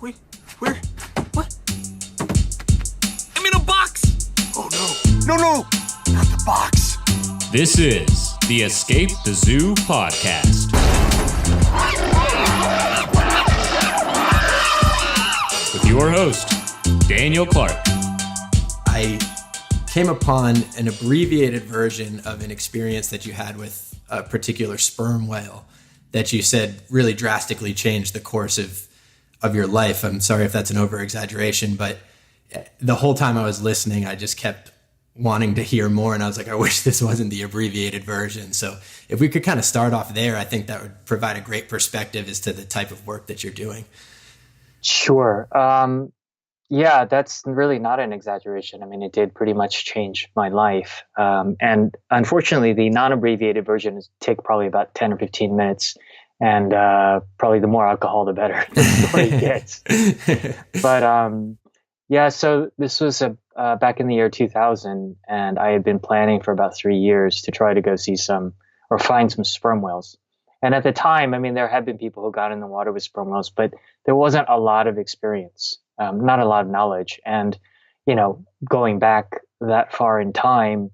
Wait, where? What? I'm in a box! Oh no. No, not the box. This is the Escape the Zoo podcast. With your host, Daniel Clark. I came upon an abbreviated version of an experience that you had with a particular sperm whale that you said really drastically changed the course of your life. I'm sorry if that's an over-exaggeration, but the whole time I was listening, I just kept wanting to hear more. And I was like, I wish this wasn't the abbreviated version. So if we could kind of start off there, I think that would provide a great perspective as to the type of work that you're doing. Sure. Yeah, that's really not an exaggeration. I mean, it did pretty much change my life. And unfortunately, the non-abbreviated version is take probably about 10 or 15 minutes. And probably the more alcohol, the better the story gets. But yeah, so this was back in the year 2000, and I had been planning for about 3 years to try to go see some or find some sperm whales. And at the time, I mean, there had been people who got in the water with sperm whales, but there wasn't a lot of experience, not a lot of knowledge. And, you know, going back that far in time,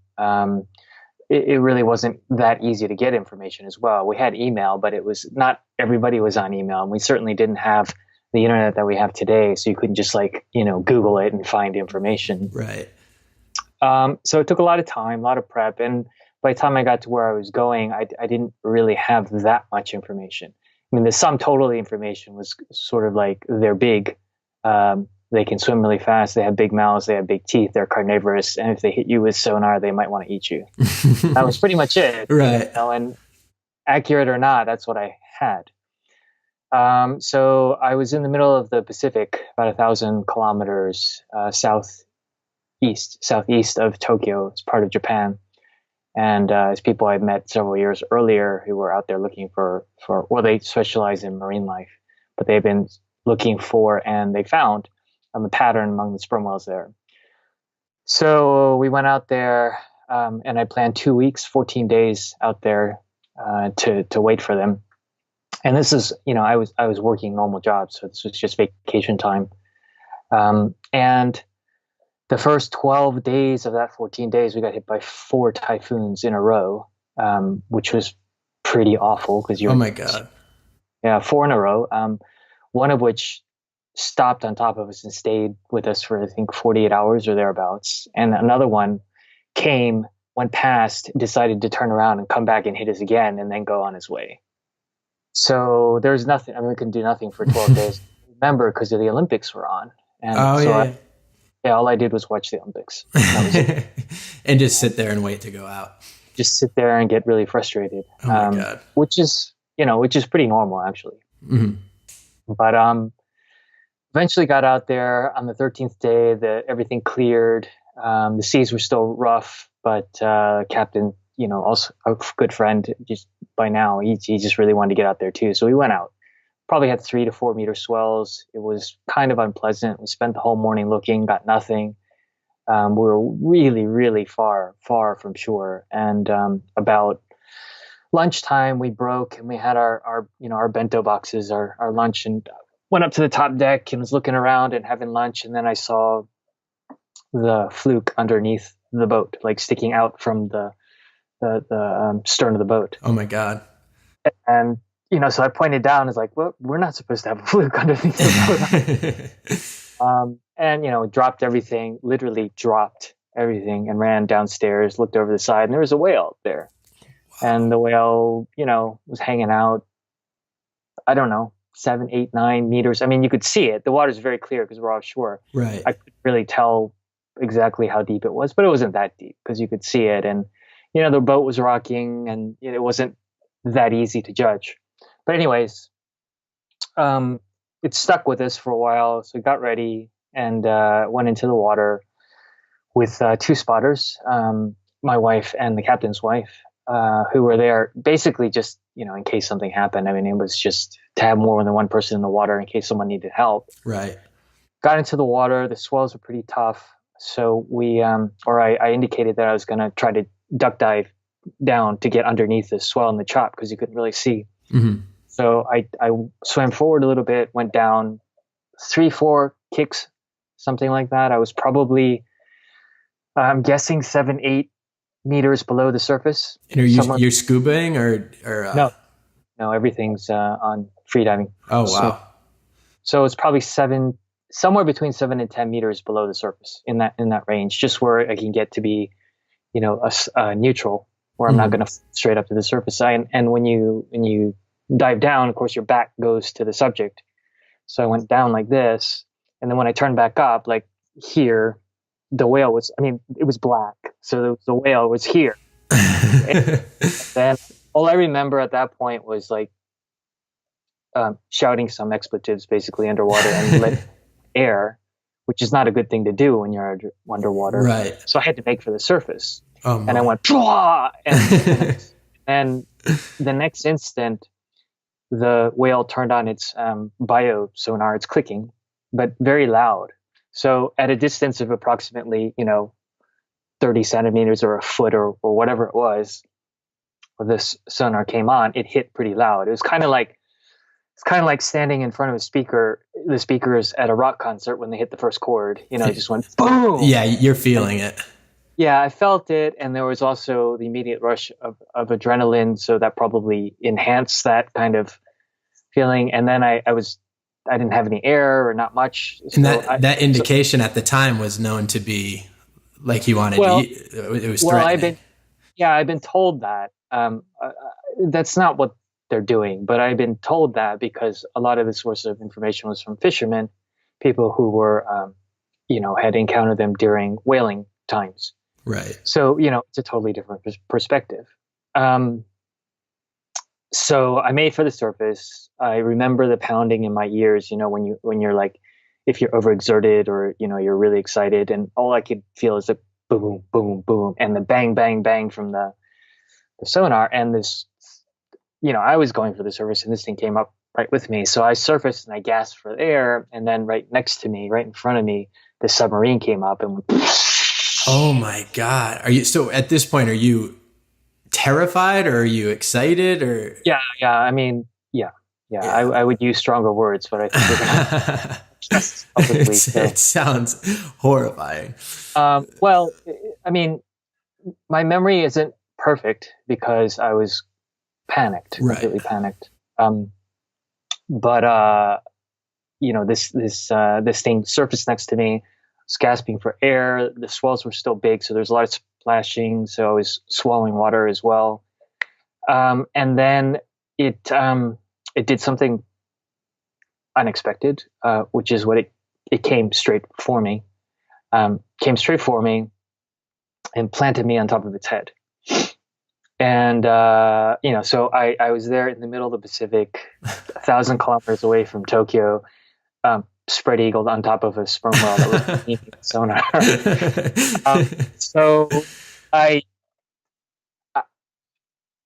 it really wasn't that easy to get information as well. We had email, but it was not everybody was on email. And we certainly didn't have the internet that we have today. So you couldn't just Google it and find information. Right. So it took a lot of time, a lot of prep. And by the time I got to where I was going, I didn't really have that much information. I mean, the sum total of the information was sort of like they're big. They can swim really fast. They have big mouths. They have big teeth. They're carnivorous. And if they hit you with sonar, they might want to eat you. That was pretty much it. Right. You know, and accurate or not, that's what I had. So I was in the middle of the Pacific, about 1,000 kilometers southeast of Tokyo. It's part of Japan. And it's people I'd met several years earlier who were out there looking for they specialize in marine life, but they've been looking for, and they found a pattern among the sperm whales there. So we went out there, and I planned 2 weeks, 14 days out there to wait for them. And this is, I was working normal jobs, so this was just vacation time. And the first 12 days of that 14 days, we got hit by 4 typhoons in a row, which was pretty awful because oh my God. Yeah, 4 in a row. One of which stopped on top of us and stayed with us for, I think, 48 hours or thereabouts. And another one came, went past, decided to turn around and come back and hit us again and then go on his way. So there's nothing, I mean, we couldn't do nothing for 12 days. Remember, because the Olympics were on. And all I did was watch the Olympics. That was it. And just sit there and wait to go out. Just sit there and get really frustrated. Oh my God. Which is pretty normal, actually. Mm-hmm. But eventually got out there on the 13th day. Everything cleared. The seas were still rough, but captain, also a good friend, just by now, he just really wanted to get out there too. So we went out. Probably had 3 to 4 meter swells. It was kind of unpleasant. We spent the whole morning looking, got nothing. We were really, really far from shore. And about lunchtime, we broke and we had our bento boxes, our lunch, and went up to the top deck and was looking around and having lunch. And then I saw the fluke underneath the boat, like sticking out from the stern of the boat. Oh my God. And so I pointed down and was like, well, we're not supposed to have a fluke underneath the boat. And, dropped everything, literally dropped everything and ran downstairs, looked over the side, and there was a whale there. Wow. And the whale, was hanging out, I don't know, 7, 8, 9 meters. I mean, you could see it. The water's very clear because we're offshore. Right. I couldn't really tell exactly how deep it was, but it wasn't that deep because you could see it. And, the boat was rocking and it wasn't that easy to judge. But anyways, it stuck with us for a while. So we got ready and went into the water with 2 spotters, my wife and the captain's wife, who were there basically just, in case something happened. I mean, it was just to have more than one person in the water in case someone needed help. Right. Got into the water. The swells were pretty tough. So I indicated that I was going to try to duck dive down to get underneath the swell in the chop because you couldn't really see. Mm-hmm. So I swam forward a little bit, went down, 3-4 kicks, something like that. I was probably, I'm guessing 7-8 meters below the surface. And are you're scubaing or No, no, everything's on freediving. Oh wow. So it's probably somewhere between 7 and 10 meters below the surface, in that range, just where I can get to be, neutral, where I'm not going to straight up to the surface. And when you dive down, of course, your back goes to the subject. So I went down like this, and then when I turned back up, like here, the whale was, it was black. So the whale was here. And then all I remember at that point was like shouting some expletives basically underwater and let air, which is not a good thing to do when you're underwater. Right. So I had to make for the surface. Oh, and I went, "Pwah!" and the next instant, the whale turned on its bio sonar. It's clicking, but very loud. So at a distance of approximately, 30 centimeters or a foot or whatever it was, where this sonar came on, it hit pretty loud. It was kind of like standing in front of the speakers at a rock concert when they hit the first chord. It just went boom. Yeah, you're feeling it. Yeah, I felt it, and there was also the immediate rush of adrenaline, so that probably enhanced that kind of feeling. And then I didn't have any air or not much. So And that indication at the time was known to be like he wanted to eat. It was threatening. I've been told that. That's not what they're doing, but I've been told that because a lot of the source of information was from fishermen, people who were, had encountered them during whaling times. Right. So, it's a totally different perspective. So I made for the surface. I remember the pounding in my ears, when you're like, if you're overexerted or, you're really excited, and all I could feel is a boom, boom, boom, and the bang, bang, bang from the sonar. And this, I was going for the surface, and this thing came up right with me. So I surfaced and I gasped for air. And then right next to me, right in front of me, the submarine came up and went. Oh my God. So at this point, are you terrified or are you excited or? Yeah. I would use stronger words, but I think we're gonna just publicly. It sounds horrifying. Well, my memory isn't perfect because I was panicked, completely panicked. But this thing surfaced next to me. I was gasping for air. The swells were still big, so there's a lot of splashing. So I was swallowing water as well. And then it did something unexpected, which is what it came straight for me. Came straight for me and planted me on top of its head. And so I was there in the middle of the Pacific, 1,000 kilometers away from Tokyo. Spread eagled on top of a sperm whale that was beneath the sonar. So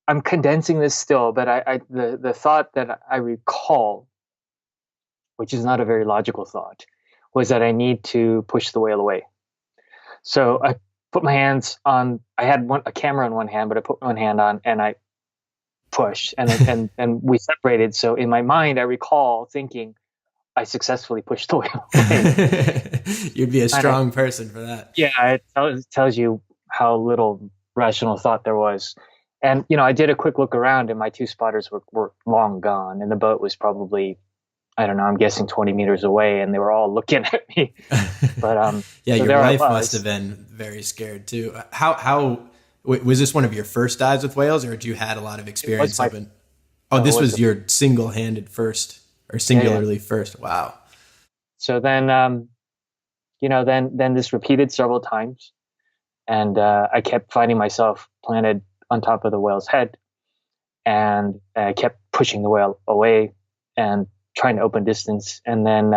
I'm condensing this still, but the thought that I recall, which is not a very logical thought, was that I need to push the whale away. So I put my hands on. I had a camera in one hand, but I put one hand on and I pushed, and we separated. So in my mind, I recall thinking, I successfully pushed the whale away. You'd be a strong person for that. Yeah, it tells you how little rational thought there was. And, I did a quick look around and my two spotters were long gone. And the boat was probably, I don't know, I'm guessing 20 meters away, and they were all looking at me. But yeah, so your wife must have been very scared too. How was this one of your first dives with whales, or had you had a lot of experience? This was your single-handed first. Or singularly first. Wow. So then, then this repeated several times, and I kept finding myself planted on top of the whale's head, and I kept pushing the whale away and trying to open distance. And then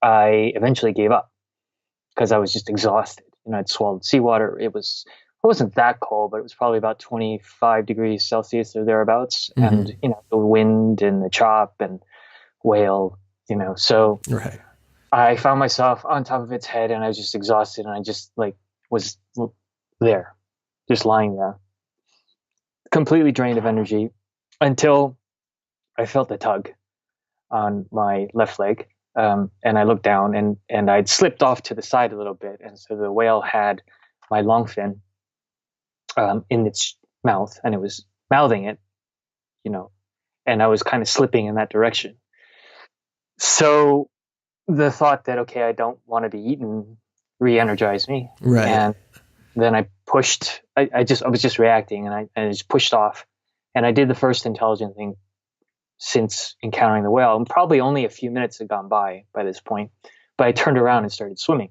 I eventually gave up because I was just exhausted. I'd swallowed seawater. It wasn't that cold, but it was probably about 25 degrees Celsius or thereabouts. Mm-hmm. And, the wind and the chop and whale, so right. I found myself on top of its head and I was just exhausted, and I just was there, just lying there, completely drained of energy, until I felt a tug on my left leg. And I looked down, and I'd slipped off to the side a little bit. And so the whale had my long fin in its mouth, and it was mouthing it, you know, and I was kind of slipping in that direction. So the thought that, okay, I don't want to be eaten re-energized me. Right. And then I pushed, I was just reacting, and I just pushed off. And I did the first intelligent thing since encountering the whale. And probably only a few minutes had gone by this point. But I turned around and started swimming.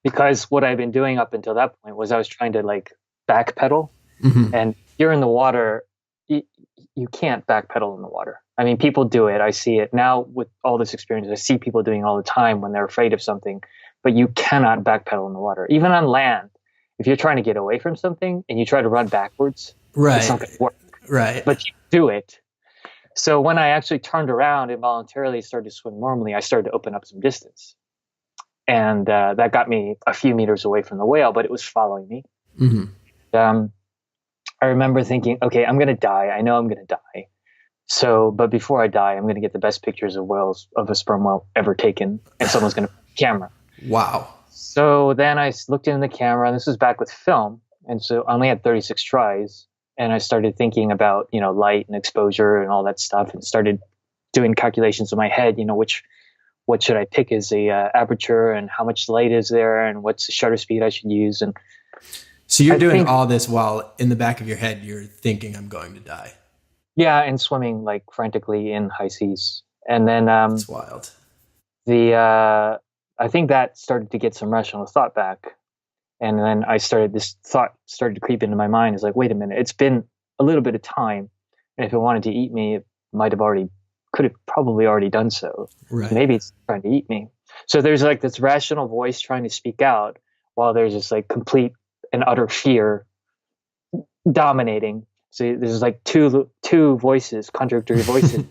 Because what I'd been doing up until that point was I was trying to like backpedal. Mm-hmm. And you're in the water, you can't backpedal in the water. I mean, people do it. I see it now with all this experience. I see people doing it all the time when they're afraid of something, but you cannot backpedal in the water. Even on land, if you're trying to get away from something and you try to run backwards, Right. it's not going to work. Right. But you do it. So when I actually turned around and voluntarily started to swim normally, I started to open up some distance. And that got me a few meters away from the whale, but it was following me. Mm-hmm. I remember thinking, okay, I'm going to die. I know I'm going to die. So, but before I die, I'm going to get the best pictures of whales, of a sperm whale ever taken. And someone's going to put a camera. Wow. So then I looked in the camera, and this was back with film. And so I only had 36 tries. And I started thinking about, light and exposure and all that stuff, and started doing calculations in my head, what should I pick as the aperture, and how much light is there, and what's the shutter speed I should use. And so you're doing all this while in the back of your head, you're thinking, I'm going to die. Yeah, and swimming like frantically in high seas. And then It's wild. I think that started to get some rational thought back. And then this thought started to creep into my mind. It's like, wait a minute, it's been a little bit of time. And if it wanted to eat me, it could have probably already done so. Right. Maybe it's trying to eat me. So there's like this rational voice trying to speak out, while there's this like complete and utter fear dominating. So there's like two voices, contradictory voices.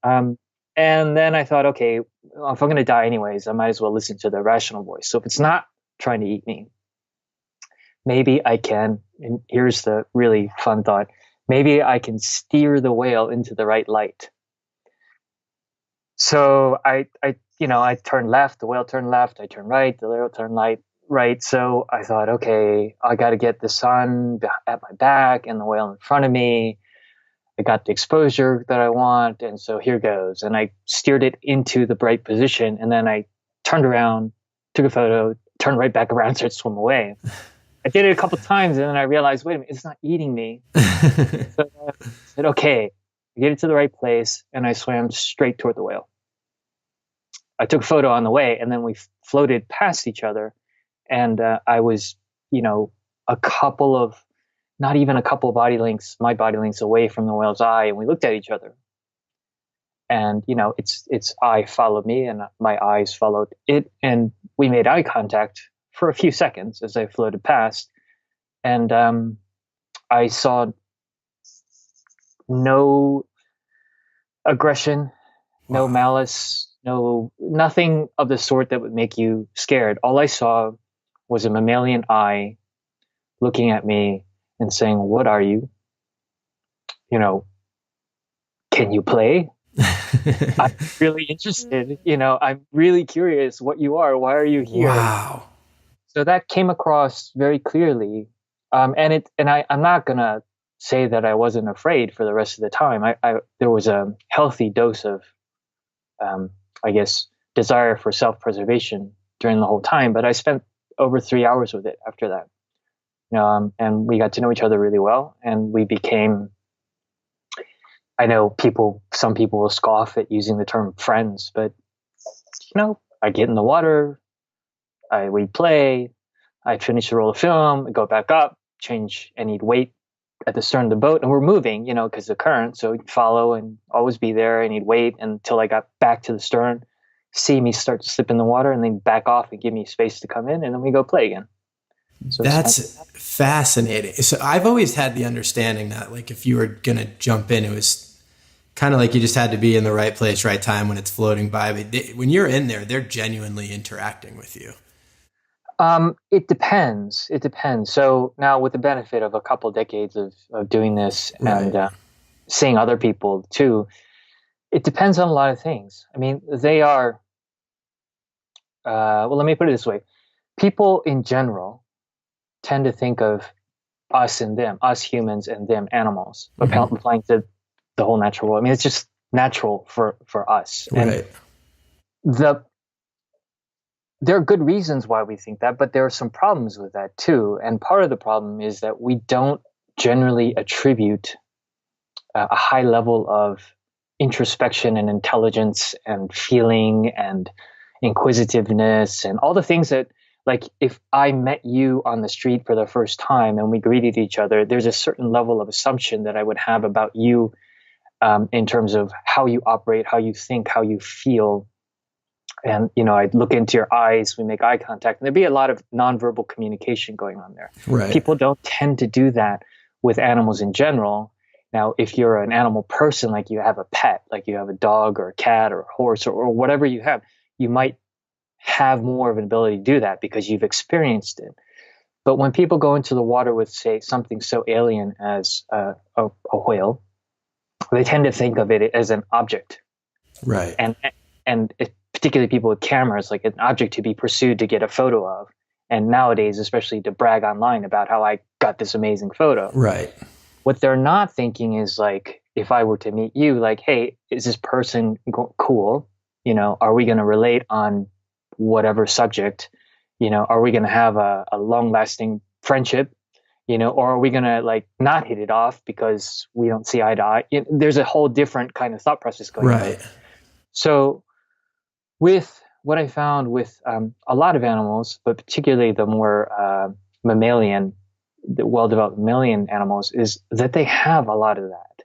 And then I thought, okay, well, if I'm going to die anyways, I might as well listen to the rational voice. So if it's not trying to eat me, maybe I can, and here's the really fun thought, maybe I can steer the whale into the right light. So I turned left, the whale turned left, I turned right, the whale turned right. So I thought, okay, I got to get the sun at my back and the whale in front of me. I got the exposure that I want, and so here goes. And I steered it into the right position, and then I turned around, took a photo, turned right back around, and started to swim away. I did it a couple of times, and then I realized, wait a minute, it's not eating me. So I said, okay, get it to the right place, and I swam straight toward the whale. I took a photo on the way, and then we floated past each other, and I was, not even a couple my body lengths away from the whale's eye, and we looked at each other. And, its eye followed me, and my eyes followed it, and we made eye contact for a few seconds as I floated past. And I saw no aggression, no malice, nothing of the sort that would make you scared. All I saw was a mammalian eye looking at me and saying, "What are you? Can you play? I'm really interested. I'm really curious what you are. Why are you here?" Wow. So that came across very clearly. I'm not gonna say that I wasn't afraid for the rest of the time. There was a healthy dose of, desire for self-preservation during the whole time. But I spent over 3 hours with it after that. And we got to know each other really well, and we became. I know some people will scoff at using the term friends, but I get in the water, we play, I finish a roll of film, I go back up, change, and need wait at the stern of the boat, and we're moving, because the current, so follow and always be there. I need wait until I got back to the stern, see me start to slip in the water, and then back off and give me space to come in, and then we go play again. So that's fascinating. So I've always had the understanding that, like, if you were going to jump in, it was kind of like you just had to be in the right place, right time when it's floating by. But when you're in there, they're genuinely interacting with you. It depends. So now, with the benefit of a couple decades of doing this, right, and seeing other people too, It depends on a lot of things. I mean, they are, well, let me put it this way. People in general tend to think of us and them, us humans and them animals, applying to the whole natural world. I mean, it's just natural for us. And Right. the there are good reasons why we think that, but there are some problems with that too. And part of the problem is that we don't generally attribute a high level of introspection and intelligence and feeling and inquisitiveness and all the things that, like, if I met you on the street for the first time and we greeted each other, there's a certain level of assumption that I would have about you, in terms of how you operate, how you think, how you feel. And, I'd look into your eyes, we make eye contact, and there'd be a lot of nonverbal communication going on there. Right. People don't tend to do that with animals in general. Now, if you're an animal person, like you have a pet, like you have a dog or a cat or a horse or whatever you have, you might have more of an ability to do that because you've experienced it. But when people go into the water with, say, something so alien as a whale, they tend to think of it as an object. Right. And particularly people with cameras, like an object to be pursued to get a photo of. And nowadays, especially to brag online about how I got this amazing photo. Right. What they're not thinking is, like, if I were to meet you, like, hey, is this person cool? Are we going to relate on whatever subject? Are we going to have a long lasting friendship? Or are we going to, like, not hit it off because we don't see eye to eye? There's a whole different kind of thought process going on. Right. So with what I found with a lot of animals, but particularly the more the well-developed mammalian animals, is that they have a lot of that.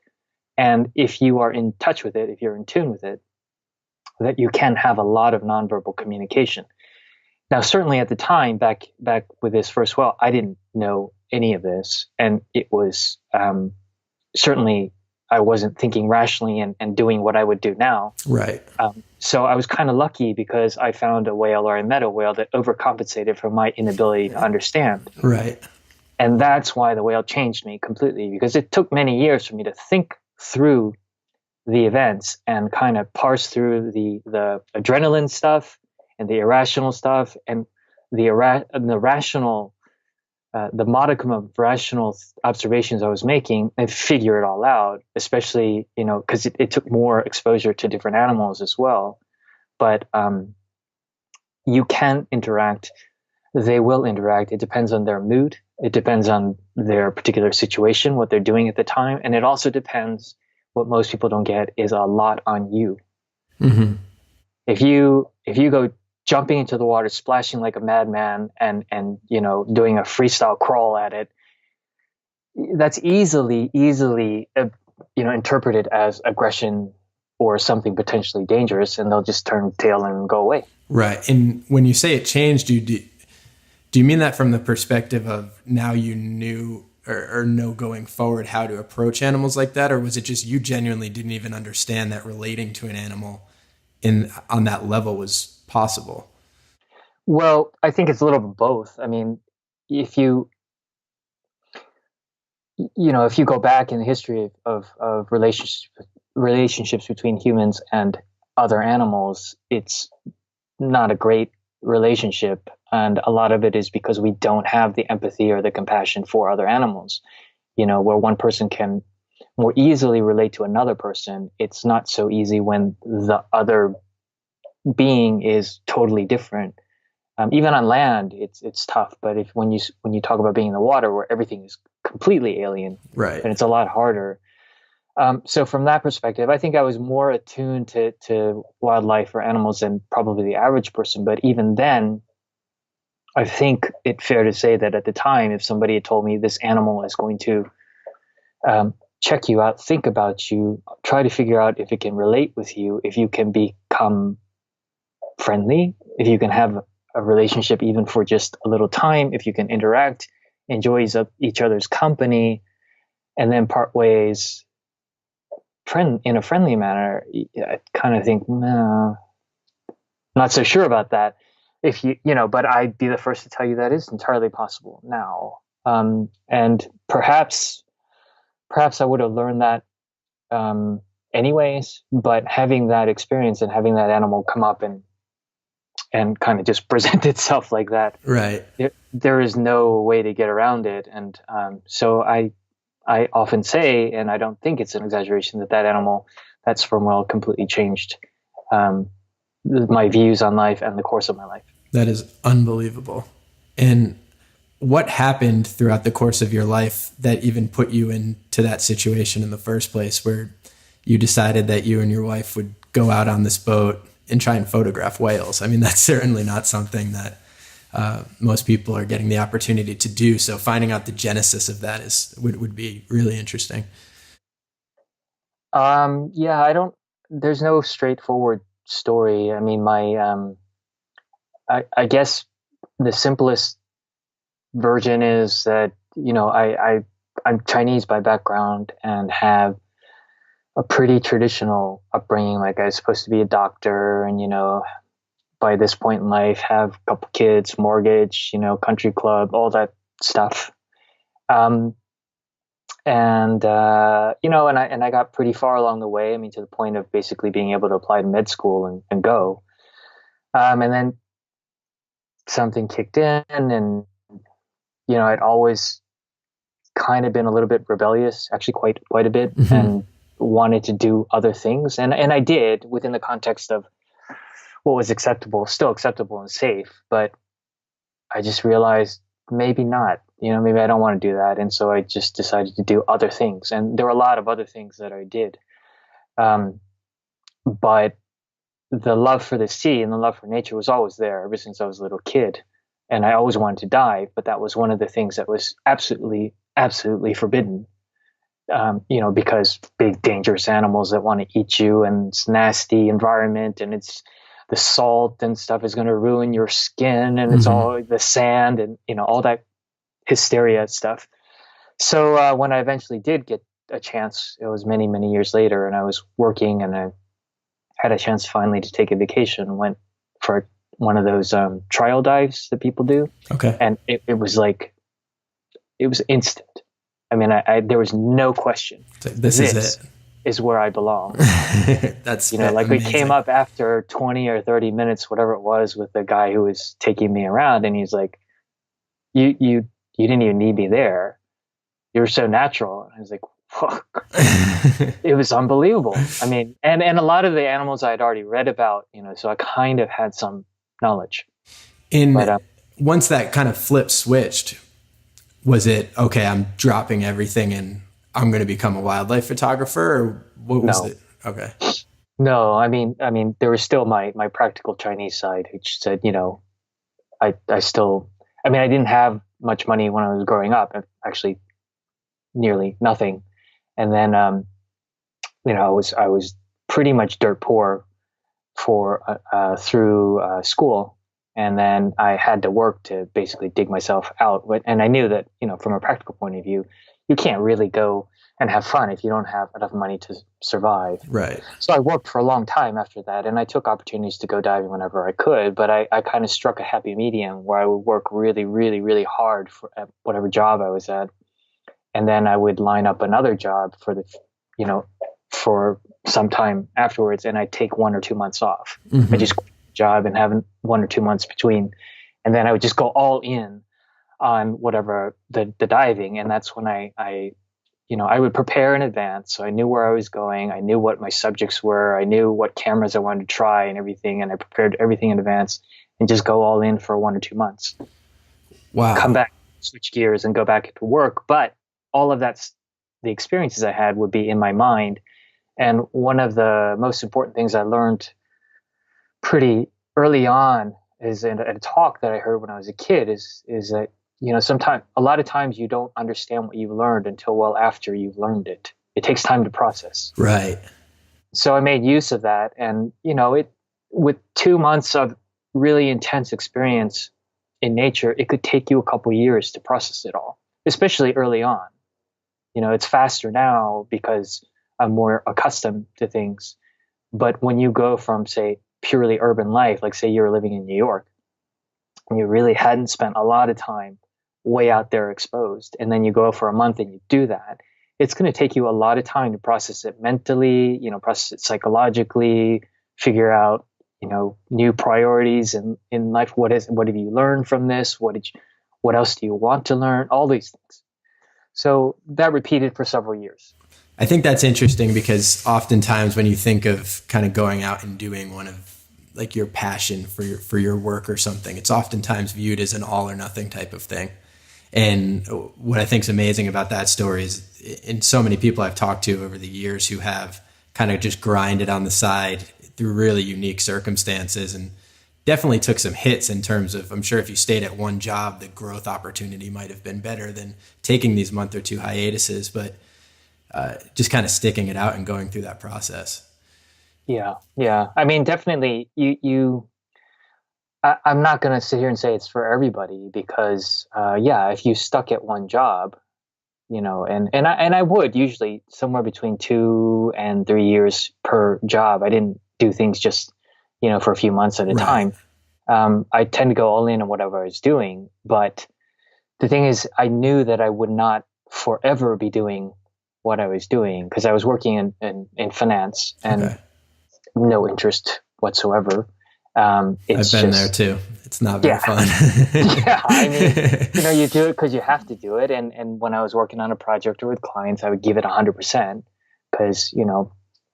And if you are in touch with it, if you're in tune with it, that you can have a lot of nonverbal communication. Now, certainly at the time, back with this first well, I didn't know any of this. And it was certainly, I wasn't thinking rationally and doing what I would do now. Right. So I was kind of lucky because I found a whale, or I met a whale that overcompensated for my inability to understand. Right. And that's why the whale changed me completely, because it took many years for me to think through the events and kind of parse through the adrenaline stuff and the irrational stuff and the rational, the modicum of rational observations I was making, and figure it all out, especially, because it took more exposure to different animals as well. But you can interact. They will interact. It depends on their mood. It depends on their particular situation, what they're doing at the time. And it also depends, what most people don't get is a lot on you. Mm-hmm. If you go jumping into the water, splashing like a madman, and doing a freestyle crawl at it, that's easily interpreted as aggression or something potentially dangerous, and they'll just turn tail and go away. Right. And when you say it changed you, do you mean that from the perspective of now you knew or know going forward how to approach animals like that? Or was it just you genuinely didn't even understand that relating to an animal on that level was possible? Well, I think it's a little bit of both. I mean, if you go back in the history of relationships between humans and other animals, it's not a great relationship. And a lot of it is because we don't have the empathy or the compassion for other animals. Where one person can more easily relate to another person, it's not so easy when the other being is totally different. Even on land, it's tough. But when you talk about being in the water, where everything is completely alien, right, and it's a lot harder. So from that perspective, I think I was more attuned to wildlife or animals than probably the average person. But even then, I think it's fair to say that at the time, if somebody had told me this animal is going to check you out, think about you, try to figure out if it can relate with you, if you can become friendly, if you can have a relationship even for just a little time, if you can interact, enjoy each other's company, and then part ways in a friendly manner, I kind of think, no, not so sure about that. If but I'd be the first to tell you that is entirely possible now. And perhaps I would have learned that anyways. But having that experience and having that animal come up and kind of just present itself like that, Right. there is no way to get around it. And so I often say, and I don't think it's an exaggeration, that animal, that sperm whale, completely changed my views on life and the course of my life. That is unbelievable. And what happened throughout the course of your life that even put you into that situation in the first place, where you decided that you and your wife would go out on this boat and try and photograph whales? I mean, that's certainly not something that most people are getting the opportunity to do. So finding out the genesis of that would be really interesting. Yeah, there's no straightforward story. I mean, I guess the simplest version is that, I'm Chinese by background and have a pretty traditional upbringing. Like, I was supposed to be a doctor and, by this point in life, have a couple kids, mortgage, country club, all that stuff. And I got pretty far along the way. I mean, to the point of basically being able to apply to med school and go. And then something kicked in, and, I'd always kind of been a little bit rebellious, actually quite a bit, Mm-hmm. and wanted to do other things. And I did, within the context of what was still acceptable and safe. But I just realized maybe not, maybe I don't want to do that. And so I just decided to do other things. And there were a lot of other things that I did. But the love for the sea and the love for nature was always there ever since I was a little kid. And I always wanted to dive, but that was one of the things that was absolutely, absolutely forbidden. Because big, dangerous animals that want to eat you, and it's nasty environment, and it's the salt and stuff is going to ruin your skin, and it's all the sand and, all that hysteria stuff. So when I eventually did get a chance, it was many, many years later, and I was working, and I had a chance finally to take a vacation, went for one of those trial dives that people do. Okay. And it was instant. I mean, there was no question. This is where I belong. That's like amazing. we came up after 20 or 30 minutes, whatever it was, with the guy who was taking me around, and he's like, you didn't even need me there. You're so natural. And I was like, fuck. It was unbelievable. I mean, and a lot of the animals I had already read about, so I kind of had some knowledge. Once that kind of flip switched, was it, okay, I'm dropping everything and I'm going to become a wildlife photographer, or what was it? Okay. No, I mean, there was still my practical Chinese side, which said, I didn't have much money when I was growing up, actually nearly nothing. And then, I was pretty much dirt poor through school. And then I had to work to basically dig myself out. And I knew that, from a practical point of view, you can't really go and have fun if you don't have enough money to survive. Right. So I worked for a long time after that, and I took opportunities to go diving whenever I could. But I kind of struck a happy medium where I would work really, really, really hard at whatever job I was at. And then I would line up another job for some time afterwards, and I'd take 1 or 2 months off. Mm-hmm. I just quit the job and have 1 or 2 months between, and then I would just go all in on whatever the diving. And that's when I would prepare in advance, so I knew where I was going, I knew what my subjects were, I knew what cameras I wanted to try and everything, and I prepared everything in advance and just go all in for 1 or 2 months. Wow. Come back, switch gears, and go back to work. But all of the experiences I had would be in my mind. And one of the most important things I learned pretty early on is in a talk that I heard when I was a kid is that, a lot of times you don't understand what you've learned until well after you've learned it. It takes time to process. Right. So I made use of that. And, with 2 months of really intense experience in nature, it could take you a couple years to process it all, especially early on. It's faster now because I'm more accustomed to things. But when you go from, say, purely urban life, like say you're living in New York, and you really hadn't spent a lot of time way out there exposed, and then you go for a month and you do that, it's going to take you a lot of time to process it mentally, process it psychologically, figure out, new priorities in life. What have you learned from this? What else do you want to learn? All these things. So that repeated for several years. I think that's interesting because oftentimes when you think of kind of going out and doing one of like your passion for your work or something, it's oftentimes viewed as an all or nothing type of thing. And what I think is amazing about that story is, in so many people I've talked to over the years who have kind of just grinded on the side through really unique circumstances, and definitely took some hits in terms of, I'm sure if you stayed at one job, the growth opportunity might have been better than taking these month or two hiatuses, but just kind of sticking it out and going through that process. Yeah. Yeah. I mean, definitely I'm not going to sit here and say it's for everybody because, if you stuck at one job, and I would usually somewhere between 2 and 3 years per job. I didn't do things just, for a few months at a time. I tend to go all in on whatever I was doing. But the thing is, I knew that I would not forever be doing what I was doing because I was working in finance and no interest whatsoever. I've been there too. It's not very fun. Yeah, I mean, you do it because you have to do it. And when I was working on a project or with clients, I would give it 100% because,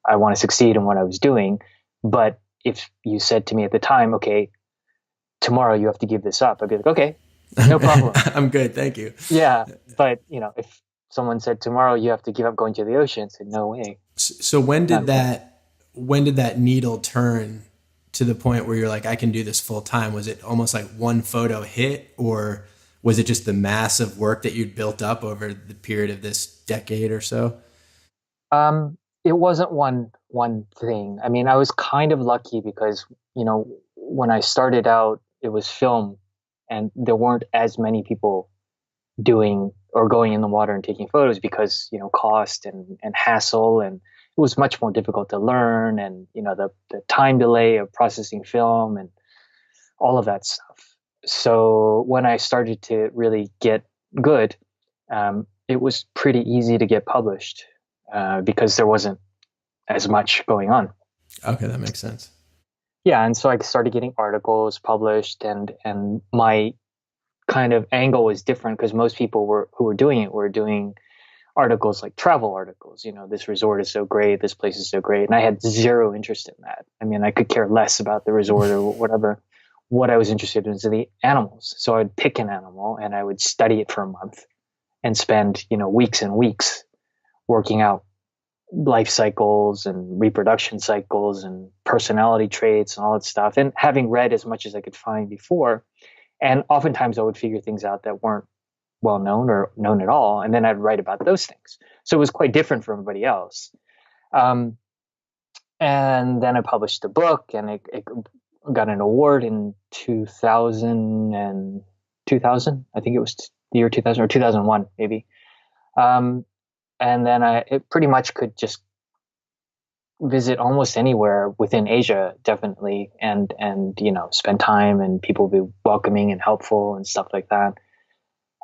I want to succeed in what I was doing. But if you said to me at the time, okay, tomorrow you have to give this up, I'd be like, okay, no problem. I'm good. Thank you. Yeah. But, if someone said tomorrow you have to give up going to the ocean, I said, no way. So when did that needle turn to the point where you're like, I can do this full time? Was it almost like one photo hit, or was it just the massive work that you'd built up over the period of this decade or so? It wasn't one thing. I mean, I was kind of lucky because, when I started out, it was film and there weren't as many people doing or going in the water and taking photos because, cost and hassle, and it was much more difficult to learn, and the time delay of processing film and all of that stuff. So when I started to really get good, it was pretty easy to get published because there wasn't as much going on. Okay, that makes sense. Yeah, and so I started getting articles published, and my kind of angle was different because most people who were doing it were doing articles like travel articles. This resort is so great, this place is so great, and I had zero interest in that. I mean, I could care less about the resort or whatever. What I was interested in is the animals. So I'd pick an animal and I would study it for a month and spend weeks and weeks working out life cycles and reproduction cycles and personality traits and all that stuff, and having read as much as I could find before. And oftentimes I would figure things out that weren't well known or known at all, and then I'd write about those things. So it was quite different from everybody else. And then I published a book, and it got an award in 2000, I think it was the year 2000 or 2001 maybe. And then it pretty much could just visit almost anywhere within Asia, definitely, and spend time, and people be welcoming and helpful and stuff like that.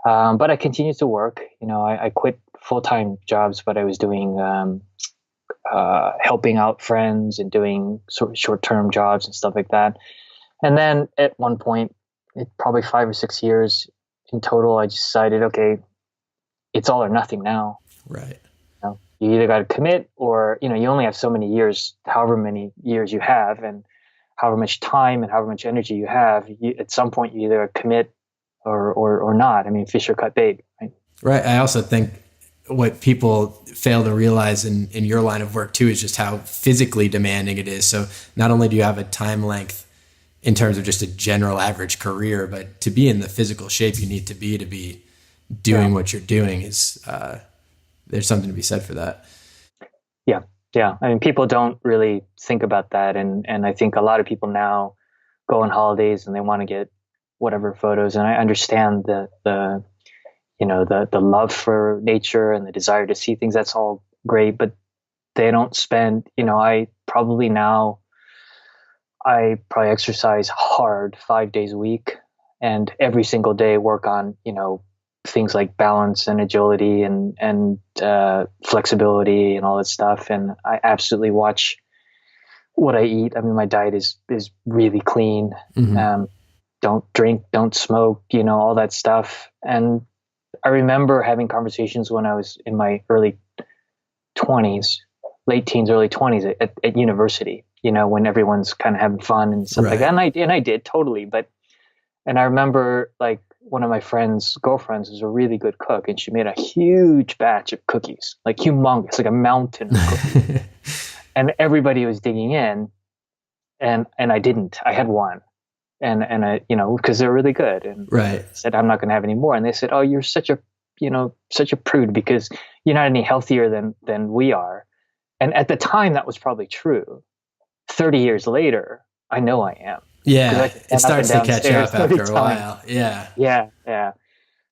But I continued to work. I quit full-time jobs, but I was doing helping out friends and doing sort of short-term jobs and stuff like that. And then at one point, probably 5 or 6 years in total, I decided, okay, it's all or nothing now. Right. You either got to commit, or you only have so many years, however many years you have, and however much time and however much energy you have. At some point, you either commit or not. I mean, fish or cut bait, right? Right. I also think what people fail to realize in your line of work too is just how physically demanding it is. So not only do you have a time length in terms of just a general average career, but to be in the physical shape you need to be doing what you're doing is there's something to be said for that. Yeah. Yeah. I mean, people don't really think about that. And I think a lot of people now go on holidays and they want to get whatever photos. And I understand the love for nature and the desire to see things. That's all great, but they don't spend, I probably exercise hard 5 days a week, and every single day work on, things like balance and agility and flexibility and all that stuff. And I absolutely watch what I eat. I mean, my diet is really clean. Don't drink, don't smoke, all that stuff. And I remember having conversations when I was in my early 20s, late teens, early 20s at university, when everyone's kind of having fun and stuff like that. And I did totally. And I remember like one of my friend's girlfriends was a really good cook, and she made a huge batch of cookies, like humongous, like a mountain of cookies. And everybody was digging in, and I didn't. I had one. And I, because they're really good. And I said, I'm not going to have any more. And they said, oh, you're such a prude because you're not any healthier than we are. And at the time, that was probably true. 30 years later, I know I am. Yeah, it starts to catch up after a while. Yeah.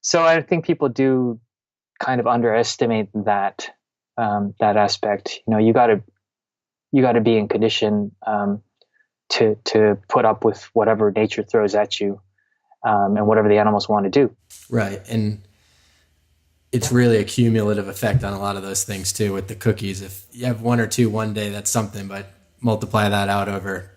So I think people do kind of underestimate that aspect. You got to be in condition to put up with whatever nature throws at you, and whatever the animals want to do. Right. And it's really a cumulative effect on a lot of those things too with the cookies. If you have one or two one day, that's something, but multiply that out over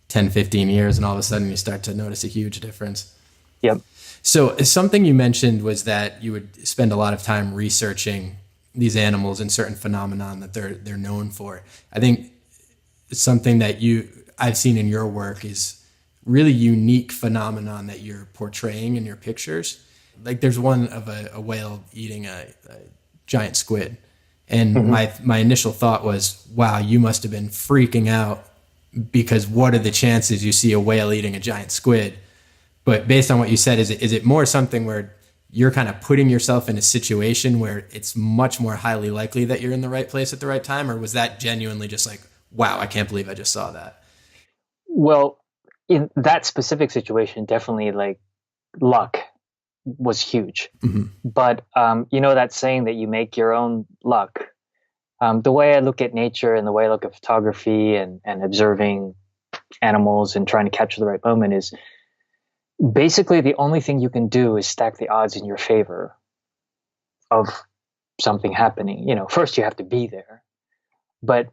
10, 15 years and all of a sudden you start to notice a huge difference. Yep. So something you mentioned was that you would spend a lot of time researching these animals and certain phenomenon that they're known for. I think something that I've seen in your work is really unique phenomenon that you're portraying in your pictures. Like there's one of a whale eating a giant squid. And my initial thought was, wow, you must have been freaking out because what are the chances you see a whale eating a giant squid? But based on what you said, is it more something where you're kind of putting yourself in a situation where it's much more highly likely that you're in the right place at the right time? Or was that genuinely just like, wow, I can't believe I just saw that? Well, in that specific situation, definitely like luck was huge. But, that saying that you make your own luck, the way I look at nature and the way I look at photography and observing animals and trying to capture the right moment is basically the only thing you can do is stack the odds in your favor of something happening. First you have to be there, but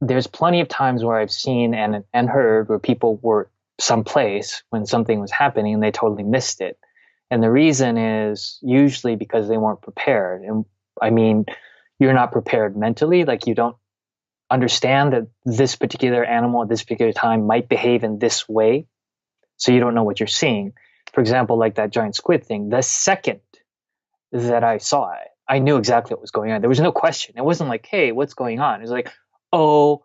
there's plenty of times where I've seen and heard where people were someplace when something was happening and they totally missed it. And the reason is usually because they weren't prepared. And I mean, you're not prepared mentally, like you don't understand that this particular animal at this particular time might behave in this way. So you don't know what you're seeing. For example, like that giant squid thing, the second that I saw it, I knew exactly what was going on. There was no question. It wasn't like, hey, what's going on? It was like, oh,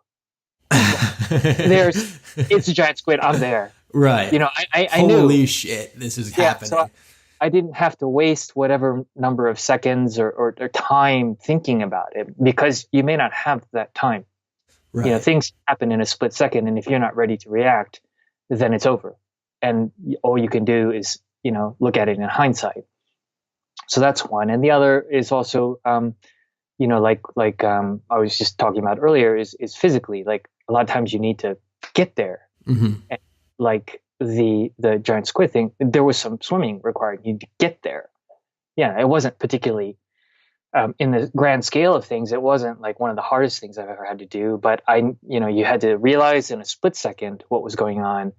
it's a giant squid. I'm there. Right. I knew. Holy shit, this is happening. So I didn't have to waste whatever number of seconds or time thinking about it because you may not have that time. Right. Things happen in a split second, and if you're not ready to react, then it's over. And all you can do is, look at it in hindsight. So that's one. And the other is also, like I was just talking about earlier, is physically. Like a lot of times you need to get there. And like the giant squid thing, there was some swimming required. You need to get there. Yeah, it wasn't particularly in the grand scale of things. It wasn't like one of the hardest things I've ever had to do. But you had to realize in a split second what was going on,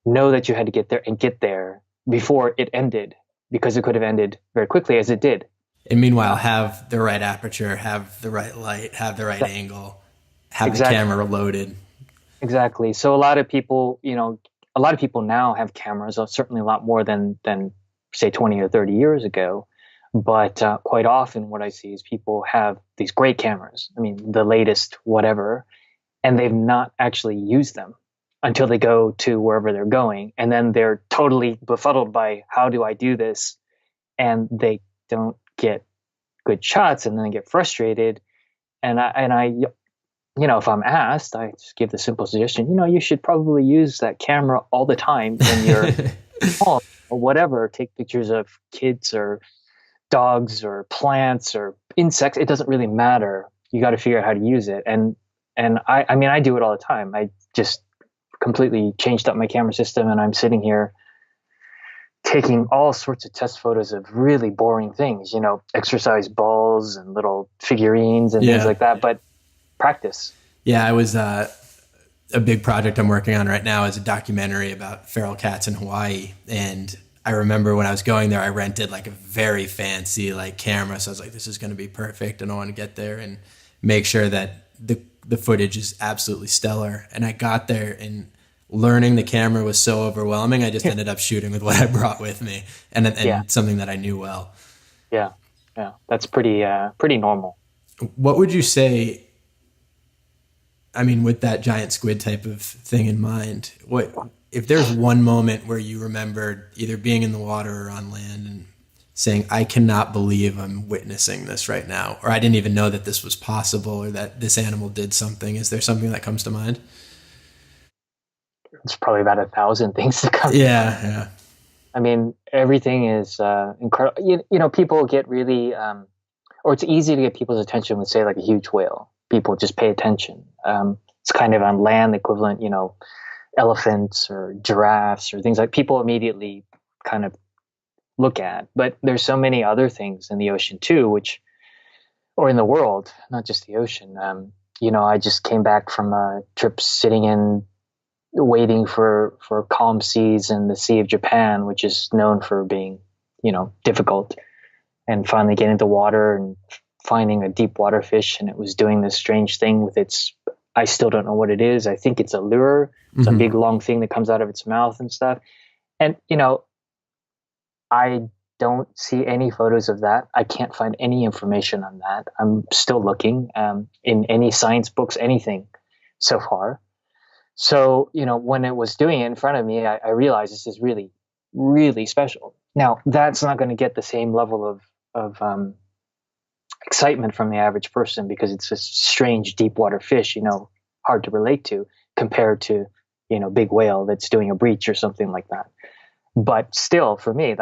know that you had to get there and get there before it ended, because it could have ended very quickly as it did. And meanwhile, have the right aperture, have the right light, have the right angle, have the camera loaded. Exactly. So a lot of people now have cameras, certainly a lot more than say 20 or 30 years ago. But quite often what I see is people have these great cameras. I mean, the latest whatever, and they've not actually used them until they go to wherever they're going. And then they're totally befuddled by how do I do this? And they don't get good shots, and then they get frustrated. And I if I'm asked, I just give the simple suggestion, you should probably use that camera all the time when you're home or whatever. Take pictures of kids or dogs or plants or insects. It doesn't really matter. You got to figure out how to use it. And I do it all the time. I just completely changed up my camera system, and I'm sitting here taking all sorts of test photos of really boring things, exercise balls and little figurines and things Yeah. like that. But practice. Yeah, I was a big project I'm working on right now is a documentary about feral cats in Hawaii. And I remember when I was going there, I rented like a very fancy like camera. So I was like, this is going to be perfect. And I want to get there and make sure that the footage is absolutely stellar. And I got there and learning the camera was so overwhelming. I just ended up shooting with what I brought with me and something that I knew well. Yeah. Yeah. That's pretty normal. What would you say, I mean, with that giant squid type of thing in mind, what if there's one moment where you remembered either being in the water or on land and saying, I cannot believe I'm witnessing this right now, or I didn't even know that this was possible or that this animal did something? Is there something that comes to mind? It's probably about 1,000 things to come. Yeah. I mean, everything is incredible. People get really, or it's easy to get people's attention with, say, like a huge whale. People just pay attention. It's kind of on land equivalent, elephants or giraffes or things like people immediately kind of look at. But there's so many other things in the ocean too, or in the world, not just the ocean. I just came back from a trip waiting for calm seas in the Sea of Japan, which is known for being, difficult, and finally getting into water and finding a deep water fish, and it was doing this strange thing with I still don't know what it is. I think it's a lure. It's a big long thing that comes out of its mouth and stuff. And, I don't see any photos of that. I can't find any information on that. I'm still looking in any science books, anything so far. So, when it was doing it in front of me, I realized this is really, really special. Now, that's not going to get the same level of excitement from the average person because it's a strange deep water fish, hard to relate to compared to, big whale that's doing a breach or something like that. But still, for me, it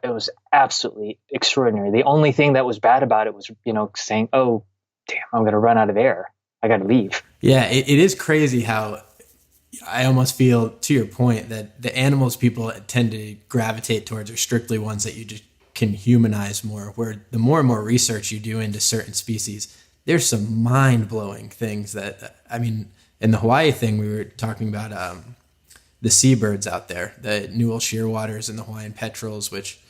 was absolutely extraordinary. The only thing that was bad about it was, saying, oh, damn, I'm going to run out of air. I got to leave. Yeah, it is crazy how I almost feel, to your point, that the animals people tend to gravitate towards are strictly ones that you just can humanize more, where the more and more research you do into certain species, there's some mind-blowing things that, I mean, in the Hawaii thing, we were talking about the seabirds out there, the Newell shearwaters and the Hawaiian petrels, which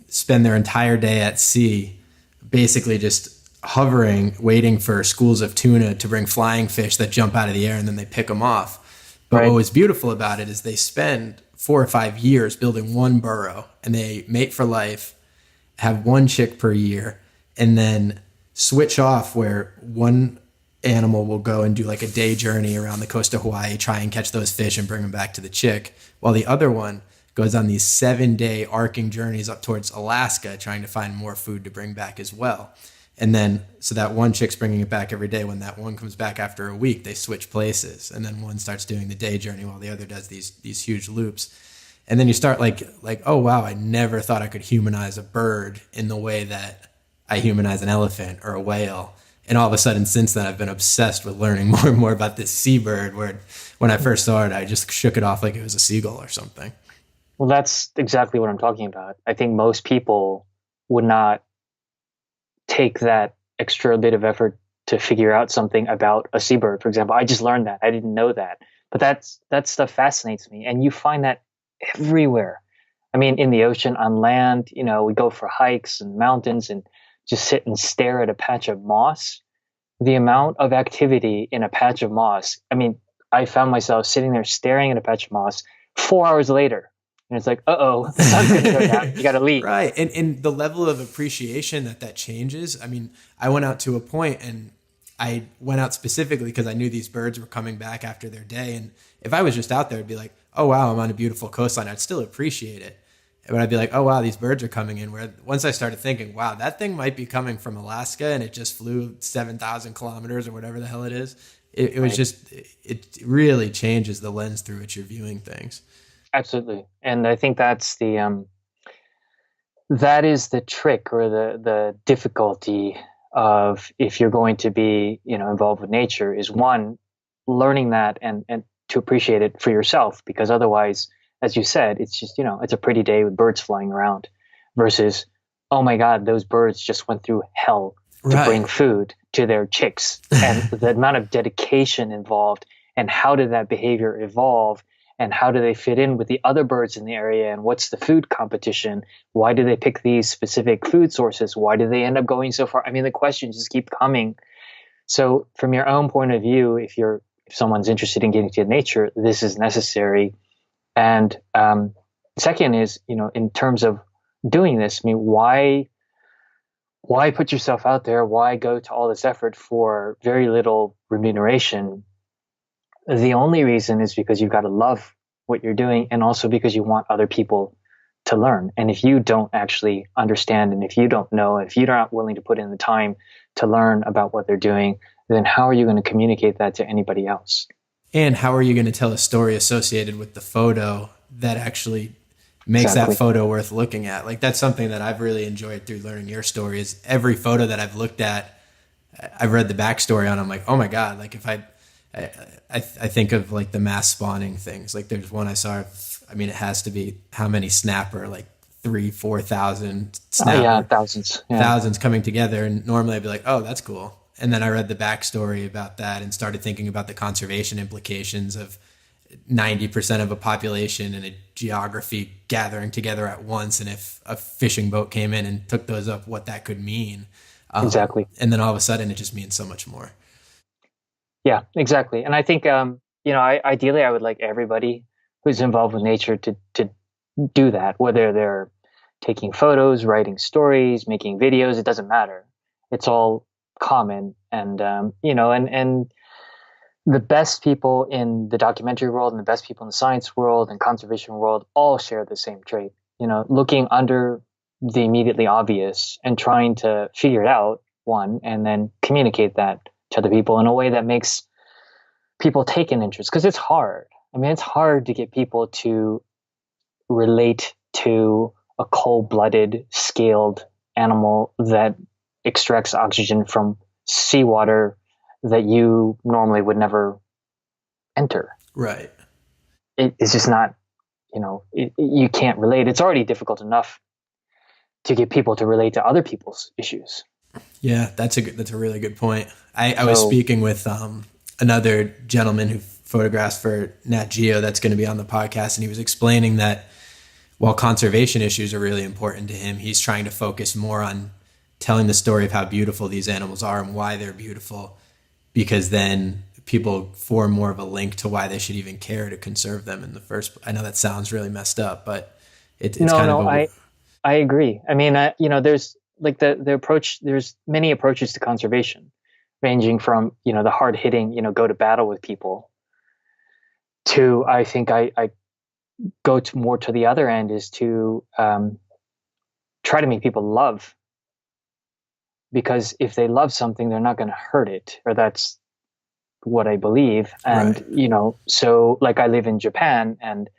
spend their entire day at sea, basically just hovering, waiting for schools of tuna to bring flying fish that jump out of the air and then they pick them off. But right. What was beautiful about it is they spend 4 or 5 years building one burrow and they mate for life, have one chick per year, and then switch off where one animal will go and do like a day journey around the coast of Hawaii, try and catch those fish and bring them back to the chick, while the other one goes on these 7-day arcing journeys up towards Alaska, trying to find more food to bring back as well. And then, so that one chick's bringing it back every day. When that one comes back after a week, they switch places. And then one starts doing the day journey while the other does these huge loops. And then you start like, oh, wow, I never thought I could humanize a bird in the way that I humanize an elephant or a whale. And all of a sudden, since then, I've been obsessed with learning more and more about this seabird, where when I first saw it, I just shook it off like it was a seagull or something. Well, that's exactly what I'm talking about. I think most people would not take that extra bit of effort to figure out something about a seabird, for example. I just learned that. I didn't know that. But that stuff fascinates me. And you find that everywhere. I mean, in the ocean, on land, we go for hikes and mountains and just sit and stare at a patch of moss. The amount of activity in a patch of moss. I mean, I found myself sitting there staring at a patch of moss 4 hours later. And it's like, the sun's going to go down. You got to leave. Right. And the level of appreciation that changes. I mean, I went out to a point and I went out specifically because I knew these birds were coming back after their day. And if I was just out there, I'd be like, oh, wow, I'm on a beautiful coastline. I'd still appreciate it. But I'd be like, oh, wow, these birds are coming in. Where once I started thinking, wow, that thing might be coming from Alaska and it just flew 7,000 kilometers or whatever the hell it is. It was just, it really changes the lens through which you're viewing things. Absolutely. And I think that's that is the trick or the difficulty of, if you're going to be, involved with nature, is one, learning that and to appreciate it for yourself, because otherwise as you said, it's just, it's a pretty day with birds flying around versus, oh my God, those birds just went through hell to Right. bring food to their chicks, and the amount of dedication involved, and how did that behavior evolve, and how do they fit in with the other birds in the area, and what's the food competition? Why do they pick these specific food sources? Why do they end up going so far? I mean, the questions just keep coming. So from your own point of view, if someone's interested in getting to nature, this is necessary. And second is, in terms of doing this, I mean, why put yourself out there? Why go to all this effort for very little remuneration? The only reason is because you've got to love what you're doing, and also because you want other people to learn. And if you don't actually understand, and if you don't know, if you're not willing to put in the time to learn about what they're doing, then how are you going to communicate that to anybody else? And how are you going to tell a story associated with the photo that actually makes Exactly. that photo worth looking at? Like, that's something that I've really enjoyed through learning your story, is every photo that I've looked at, I've read the backstory on. I'm like, oh my God, like if I think of like the mass spawning things. Like there's one I saw, it has to be how many snapper, like 3,000-4,000 snapper. Yeah, thousands. Yeah. Thousands coming together. And normally I'd be like, oh, that's cool. And then I read the backstory about that and started thinking about the conservation implications of 90% of a population and a geography gathering together at once. And if a fishing boat came in and took those up, what that could mean. Exactly. And then all of a sudden it just means so much more. Yeah, exactly. And I think, ideally I would like everybody who's involved with nature to do that, whether they're taking photos, writing stories, making videos, it doesn't matter. It's all common. And, and the best people in the documentary world and the best people in the science world and conservation world all share the same trait, looking under the immediately obvious and trying to figure it out, one, and then communicate that to other people in a way that makes people take an interest, because it's hard. I mean, it's hard to get people to relate to a cold-blooded, scaled animal that extracts oxygen from seawater that you normally would never enter. Right. It's just not, you can't relate. It's already difficult enough to get people to relate to other people's issues. Yeah, that's a really good point. I was speaking with another gentleman who photographs for Nat Geo that's going to be on the podcast, and he was explaining that while conservation issues are really important to him, he's trying to focus more on telling the story of how beautiful these animals are and why they're beautiful, because then people form more of a link to why they should even care to conserve them in the first place. I know that sounds really messed up, but it's I agree. I mean, there's like the approach, there's many approaches to conservation, ranging from, the hard hitting, go to battle with people, to, I think I go to more to the other end, is to try to make people love, because if they love something, they're not going to hurt it, or that's what I believe. And, right. So like I live in Japan, and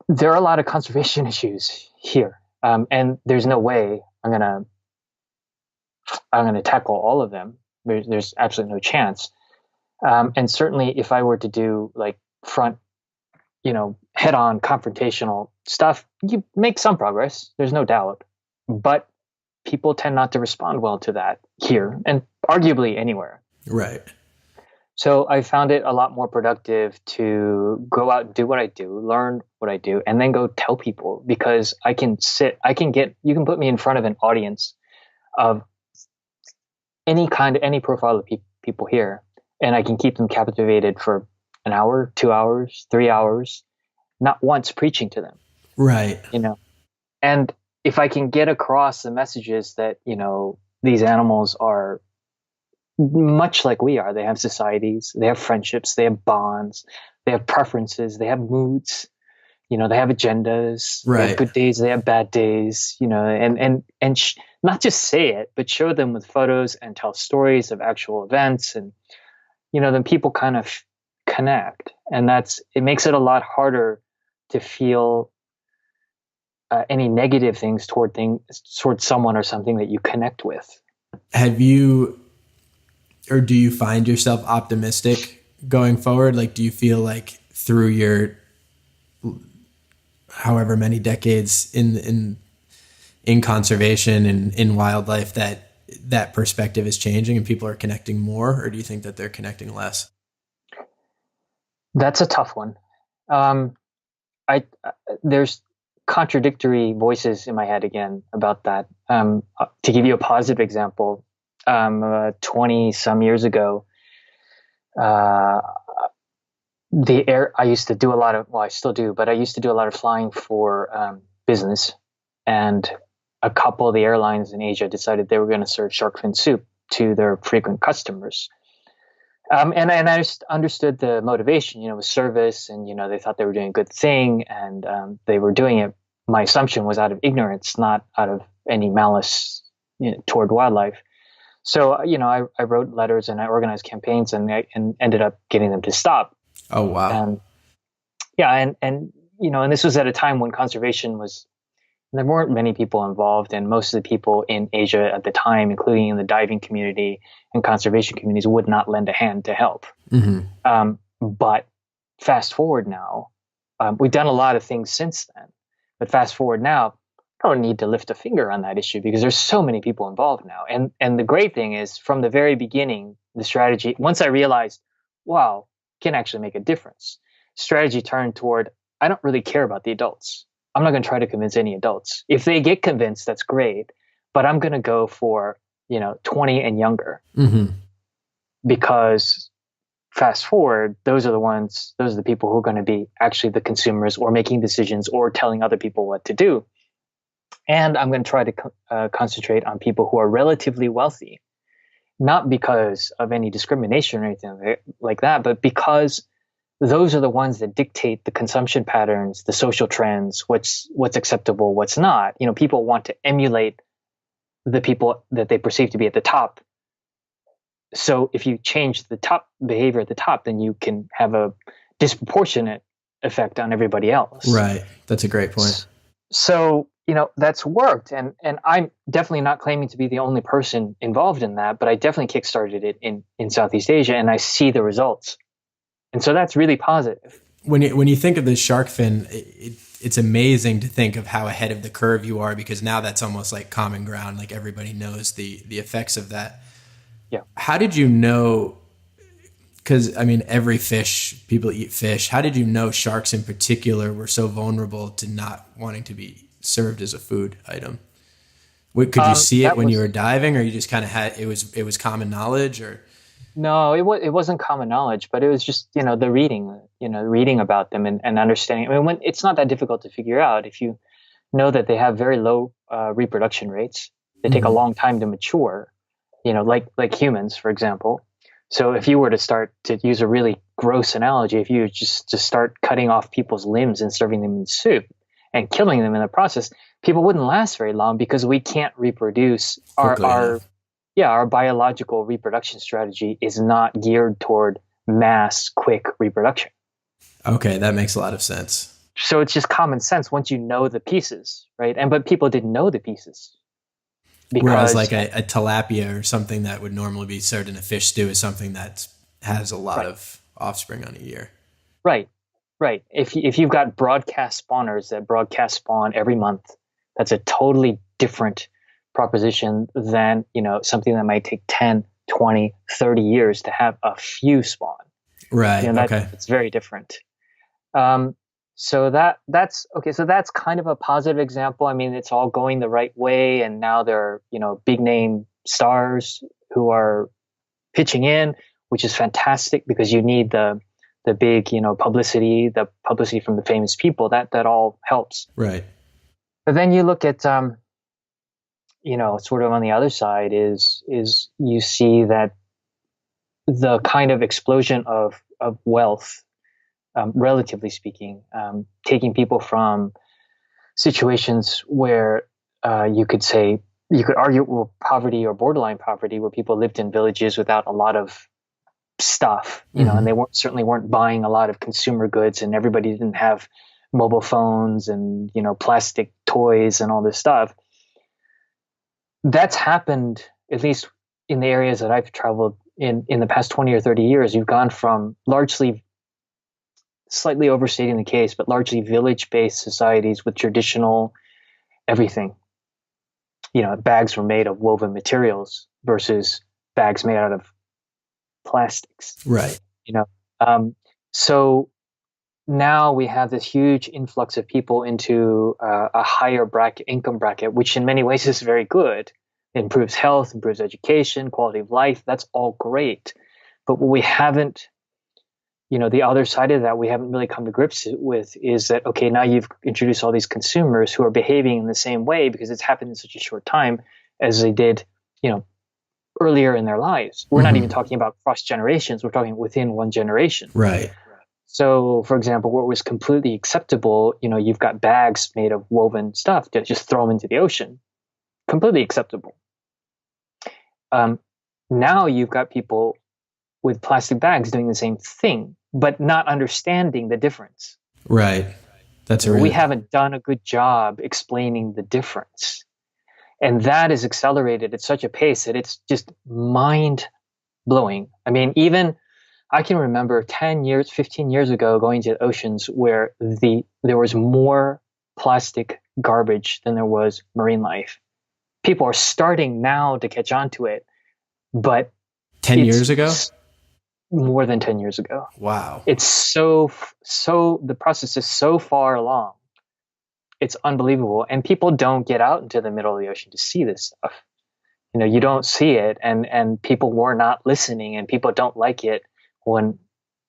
there are a lot of conservation issues here. And there's no way I'm gonna tackle all of them. There's absolutely no chance. And certainly, if I were to do like front, head-on confrontational stuff, you make some progress. There's no doubt, but people tend not to respond well to that here, and arguably anywhere. Right. So I found it a lot more productive to go out and do what I do, learn what I do, and then go tell people, because you can put me in front of an audience of any profile of people here, and I can keep them captivated for an hour, 2 hours, 3 hours, not once preaching to them. Right. And if I can get across the messages that, these animals are much like we are. They have societies, they have friendships, they have bonds, they have preferences, they have moods, they have agendas, right. They have good days, they have bad days, and not just say it, but show them with photos and tell stories of actual events. And, then people kind of connect, and it makes it a lot harder to feel any negative things toward someone or something that you connect with. Have you, or do you find yourself optimistic going forward? Like, do you feel like through your however many decades in conservation and in wildlife that perspective is changing and people are connecting more, or do you think that they're connecting less? That's a tough one. I There's contradictory voices in my head again about that. To give you a positive example, 20 some years ago, I used to do a lot of, well, I still do, but I used to do a lot of flying for business. And a couple of the airlines in Asia decided they were going to serve shark fin soup to their frequent customers. And I just understood the motivation, with service, and, they thought they were doing a good thing, and they were doing it. My assumption was out of ignorance, not out of any malice, toward wildlife. So, I wrote letters and I organized campaigns and ended up getting them to stop. Oh, wow. And yeah, and this was at a time when conservation was, there weren't many people involved, and most of the people in Asia at the time, including in the diving community and conservation communities, would not lend a hand to help. Mm-hmm. But fast forward now, we've done a lot of things since then. But fast forward now, I don't need to lift a finger on that issue because there's so many people involved now. And the great thing is, from the very beginning, the strategy, once I realized, wow, can actually make a difference, strategy turned toward, I don't really care about the adults. I'm not going to try to convince any adults. If they get convinced, that's great. But I'm going to go for, 20 and younger. Mm-hmm. Because fast forward, those are the people who are going to be actually the consumers, or making decisions, or telling other people what to do. And I'm going to try to concentrate on people who are relatively wealthy, not because of any discrimination or anything like that, but because those are the ones that dictate the consumption patterns, the social trends, what's acceptable, what's not. People want to emulate the people that they perceive to be at the top. So if you change the top behavior at the top, then you can have a disproportionate effect on everybody else. Right. That's a great point. So, that's worked. And I'm definitely not claiming to be the only person involved in that, but I definitely kickstarted it in Southeast Asia, and I see the results. And so that's really positive. When you think of the shark fin, it's amazing to think of how ahead of the curve you are, because now that's almost like common ground. Like everybody knows the effects of that. Yeah. How did you know? Because every fish, people eat fish. How did you know sharks in particular were so vulnerable to not wanting to be served as a food item? Could you see it when you were diving, or you just kind of had it was common knowledge, or? No, it wasn't common knowledge, but it was just, the reading about them and understanding. When it's not that difficult to figure out. If you know that they have very low reproduction rates, they take a long time to mature, like humans, for example. So if you were to start to use a really gross analogy, if you were just to start cutting off people's limbs and serving them in soup and killing them in the process, people wouldn't last very long because we can't reproduce. Our biological reproduction strategy is not geared toward mass, quick reproduction. Okay, that makes a lot of sense. So it's just common sense once you know the pieces, right? But people didn't know the pieces. Whereas like a tilapia or something that would normally be served in a fish stew is something that has a lot of offspring on a year. Right. If you've got broadcast spawners that broadcast spawn every month, that's a totally different proposition than, something that might take 10, 20, 30 years to have a few spawn. Right. Okay. It's very different. So that's okay. So that's kind of a positive example. It's all going the right way, and now there are, big name stars who are pitching in, which is fantastic because you need the big, publicity, the publicity from the famous people. That all helps. Right. But then you look at sort of on the other side is you see that the kind of explosion of wealth, relatively speaking, taking people from situations where you could argue well, poverty or borderline poverty, where people lived in villages without a lot of stuff, and they certainly weren't buying a lot of consumer goods, and everybody didn't have mobile phones and plastic toys and all this stuff. That's happened, at least in the areas that I've traveled in the past 20 or 30 years. You've gone from largely slightly overstating the case, but largely village-based societies with traditional everything. Bags were made of woven materials versus bags made out of plastics. Right. You know, um, so now we have this huge influx of people into a higher income bracket, which in many ways is very good. It improves health, improves education, quality of life. That's all great. But what we haven't, the other side of that we haven't really come to grips with is that, okay, now you've introduced all these consumers who are behaving in the same way because it's happened in such a short time as they did, earlier in their lives. We're not even talking about cross generations. We're talking within one generation. Right. So, for example, what was completely acceptable, you've got bags made of woven stuff, just throw them into the ocean. Completely acceptable. Now you've got people with plastic bags doing the same thing, but not understanding the difference. Right. We haven't done a good job explaining the difference. And that is accelerated at such a pace that it's just mind blowing. I mean, even I can remember 10 years, 15 years ago going to the oceans where there was more plastic garbage than there was marine life. People are starting now to catch on to it, but 10 years ago? More than 10 years ago. Wow. It's so the process is so far along. It's unbelievable. And people don't get out into the middle of the ocean to see this stuff. You don't see it, and people were not listening, and people don't like it. When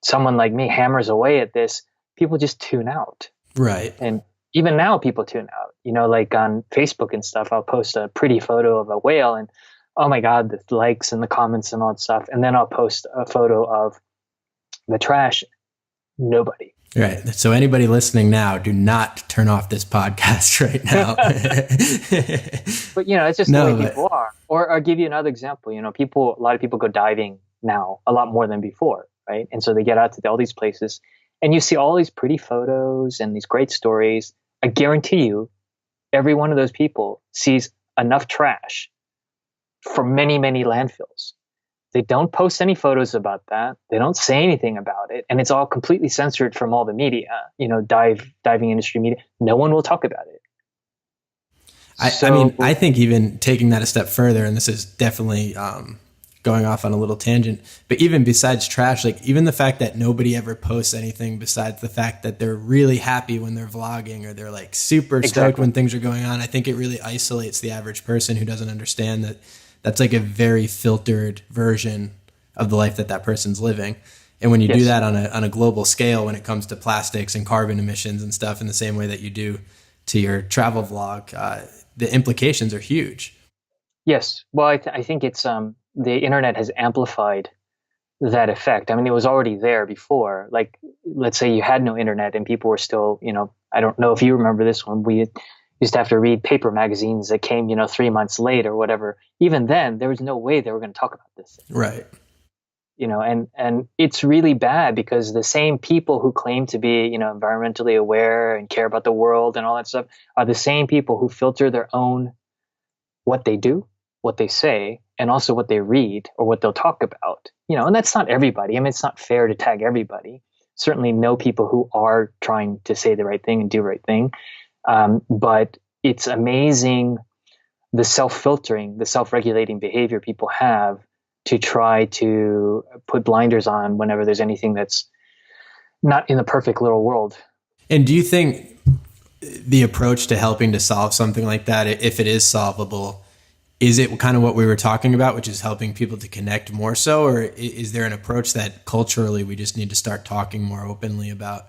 someone like me hammers away at this, people just tune out. Right. And even now people tune out, like on Facebook and stuff, I'll post a pretty photo of a whale and, oh my God, the likes and the comments and all that stuff. And then I'll post a photo of the trash. Nobody. Right. So anybody listening now, do not turn off this podcast right now. But, it's just the way people are. Or I'll give you another example. A lot of people go diving now, a lot more than before, right? And so they get out to all these places and you see all these pretty photos and these great stories. I guarantee you, every one of those people sees enough trash for many, many landfills. They don't post any photos about that. They don't say anything about it. And it's all completely censored from all the media, diving industry media. No one will talk about it. I think even taking that a step further, and this is definitely going off on a little tangent, but even besides trash, like even the fact that nobody ever posts anything besides the fact that they're really happy when they're vlogging or they're like super stoked when things are going on, I think it really isolates the average person who doesn't understand that that's like a very filtered version of the life that person's living. And when you do that on a global scale, when it comes to plastics and carbon emissions and stuff in the same way that you do to your travel vlog, the implications are huge. Yes. Well, I think it's the internet has amplified that effect. I mean, it was already there before. Like, let's say you had no internet and people were still, I don't know if you remember this one. We used to have to read paper magazines that came, 3 months late or whatever. Even then, there was no way they were going to talk about this. Right. And it's really bad because the same people who claim to be, environmentally aware and care about the world and all that stuff are the same people who filter their own, what they do, what they say, and also what they read or what they'll talk about, and that's not everybody. I mean, it's not fair to tag everybody. Certainly know people who are trying to say the right thing and do the right thing. But it's amazing the self-filtering, the self-regulating behavior people have to try to put blinders on whenever there's anything that's not in the perfect little world. And do you think the approach to helping to solve something like that, if it is solvable, is it kind of what we were talking about, which is helping people to connect more so? Or is there an approach that culturally we just need to start talking more openly about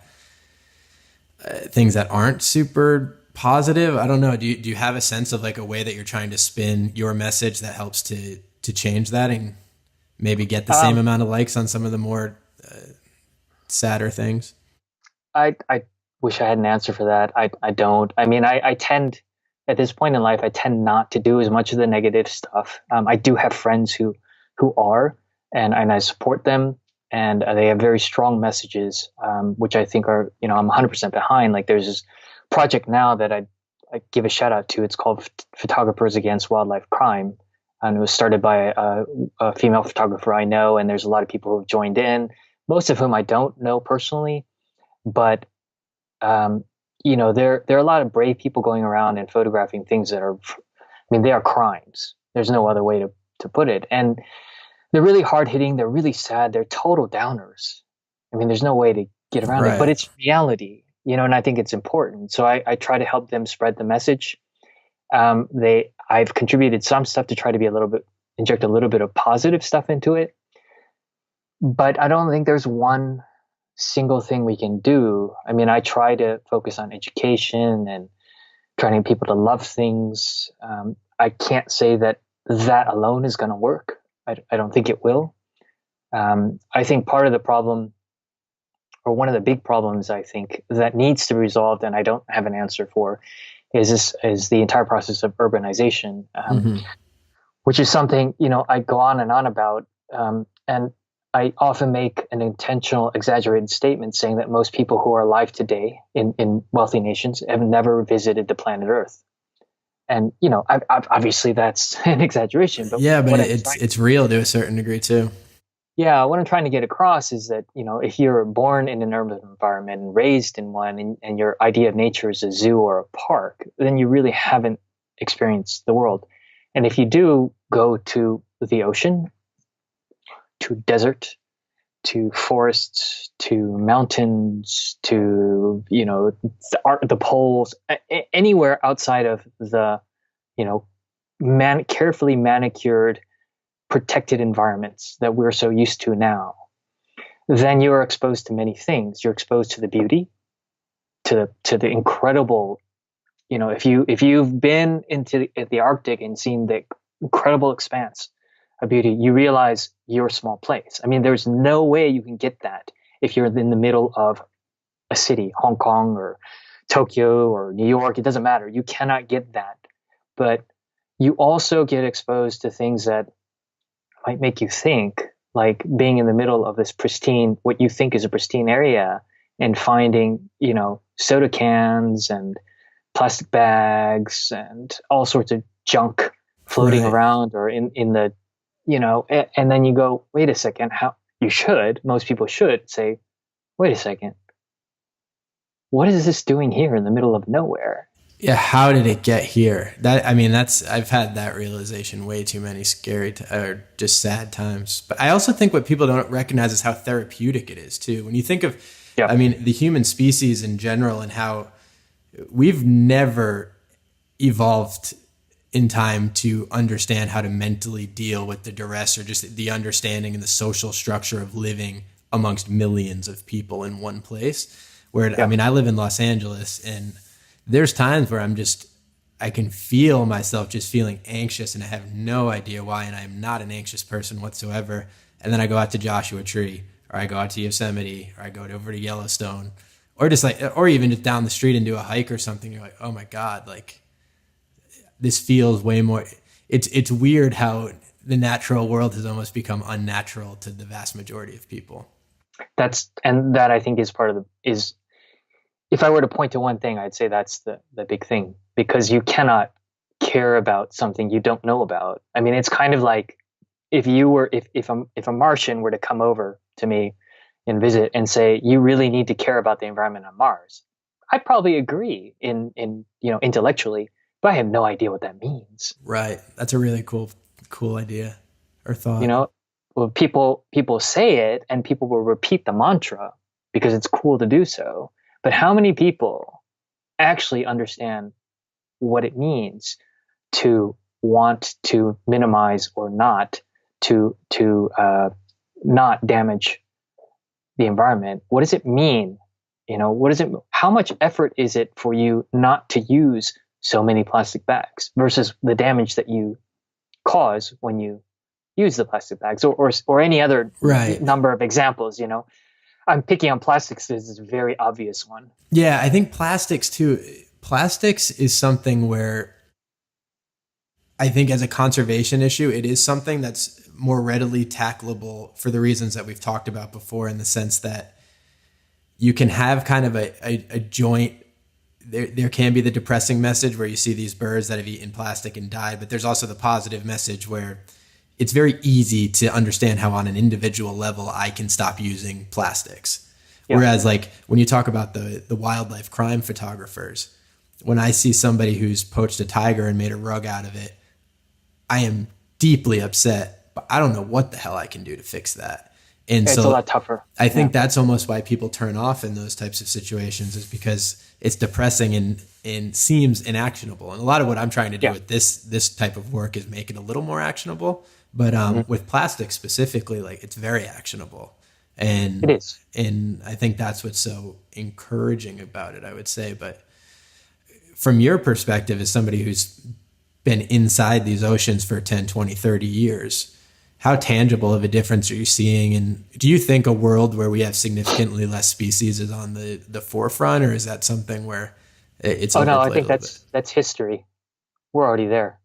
things that aren't super positive? I don't know. Do you have a sense of like a way that you're trying to spin your message that helps to change that and maybe get the same amount of likes on some of the more sadder things? I wish I had an answer for that. I don't. I mean, I tend, at this point in life, I tend not to do as much of the negative stuff. I do have friends who are, and I support them, and they have very strong messages, which I think are, I'm 100% behind. Like there's this project now that I give a shout out to. It's called Photographers Against Wildlife Crime. And it was started by a female photographer I know, and there's a lot of people who have joined in, most of whom I don't know personally. but there are a lot of brave people going around and photographing things that are, I mean, they are crimes. There's no other way to put it. And they're really hard hitting. They're really sad. They're total downers. I mean, there's no way to get around it, but it's reality, and I think it's important. So I try to help them spread the message. I've contributed some stuff to try to inject a little bit of positive stuff into it. But I don't think there's one single thing we can do. I mean, I try to focus on education and trying people to love things. I can't say that alone is going to work. I don't think it will. I think part of the problem, or one of the big problems, I think that needs to be resolved, and I don't have an answer for, is the entire process of urbanization, which is something I go on and on about, and I often make an intentional, exaggerated statement saying that most people who are alive today in wealthy nations have never visited the planet Earth. And, obviously that's an exaggeration. But yeah, but it's real to a certain degree too. Yeah, what I'm trying to get across is that, if you're born in an urban environment and raised in one, and your idea of nature is a zoo or a park, then you really haven't experienced the world. And if you do go to the ocean, to desert, to forests, to mountains, to the poles, anywhere outside of the carefully manicured, protected environments that we're so used to now, then you are exposed to many things. You're exposed to the beauty, to the incredible. If you've been into the Arctic and seen the incredible expanse of beauty, you realize you're a small place. I mean, there's no way you can get that if you're in the middle of a city, Hong Kong or Tokyo or New York. It doesn't matter. You cannot get that. But you also get exposed to things that might make you think, like being in the middle of this pristine, what you think is a pristine area, and finding, soda cans and plastic bags and all sorts of junk floating around, or in the, and then you go, wait a second, most people should say, wait a second, what is this doing here in the middle of nowhere? Yeah, how did it get here? I've had that realization way too many scary or just sad times. But I also think what people don't recognize is how therapeutic it is too. When you think of, the human species in general, and how we've never evolved in time to understand how to mentally deal with the duress, or just the understanding and the social structure of living amongst millions of people in one place. I live in Los Angeles, and there's times where I can feel myself just feeling anxious, and I have no idea why, and I'm not an anxious person whatsoever. And then I go out to Joshua Tree, or I go out to Yosemite, or I go over to Yellowstone, or even just down the street and do a hike or something. You're like, oh my God, like this feels way more. It's weird how the natural world has almost become unnatural to the vast majority of people. That I think is part of if I were to point to one thing, I'd say that's the big thing, because you cannot care about something you don't know about. I mean, it's kind of like if a Martian were to come over to me and visit and say, you really need to care about the environment on Mars, I'd probably agree intellectually, but I have no idea what that means. Right. That's a really cool idea or thought. Well, people say it, and people will repeat the mantra because it's cool to do so. But how many people actually understand what it means to want to minimize or not to not damage the environment? What does it mean? How much effort is it for you not to use so many plastic bags versus the damage that you cause when you use the plastic bags, or any other number of examples? I'm picking on plastics because it's a very obvious one. Yeah, I think plastics too. Plastics is something where I think as a conservation issue, it is something that's more readily tackleable for the reasons that we've talked about before, in the sense that you can have kind of a joint. There can be the depressing message where you see these birds that have eaten plastic and died, but there's also the positive message where it's very easy to understand how on an individual level I can stop using plastics. Yeah. Whereas like when you talk about the wildlife crime photographers, when I see somebody who's poached a tiger and made a rug out of it, I am deeply upset, but I don't know what the hell I can do to fix that. And It's a lot tougher. I think that's almost why people turn off in those types of situations, is because it's depressing and seems inactionable. And a lot of what I'm trying to do with this type of work is make it a little more actionable. But with plastic specifically, like, it's very actionable. And it is. And I think that's what's so encouraging about it, I would say. But from your perspective, as somebody who's been inside these oceans for 10, 20, 30 years, how tangible of a difference are you seeing? And do you think a world where we have significantly less species is on the forefront, or is that something where it's Oh no, I overplayed think that's history. We're already there.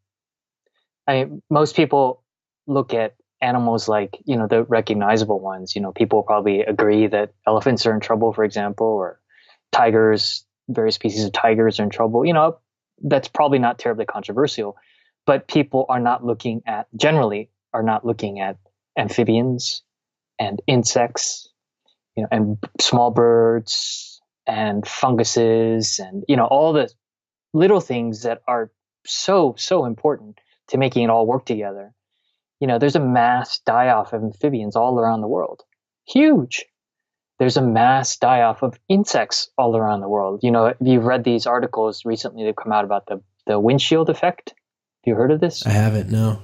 I mean, most people look at animals like, the recognizable ones. People probably agree that elephants are in trouble, for example, or tigers, various species of tigers are in trouble. That's probably not terribly controversial, but people generally are not looking at amphibians and insects, and small birds and funguses and, all the little things that are so, so important to making it all work together. There's a mass die-off of amphibians all around the world. Huge. There's a mass die-off of insects all around the world. You've read these articles recently that come out about the windshield effect. Have you heard of this? I haven't, no.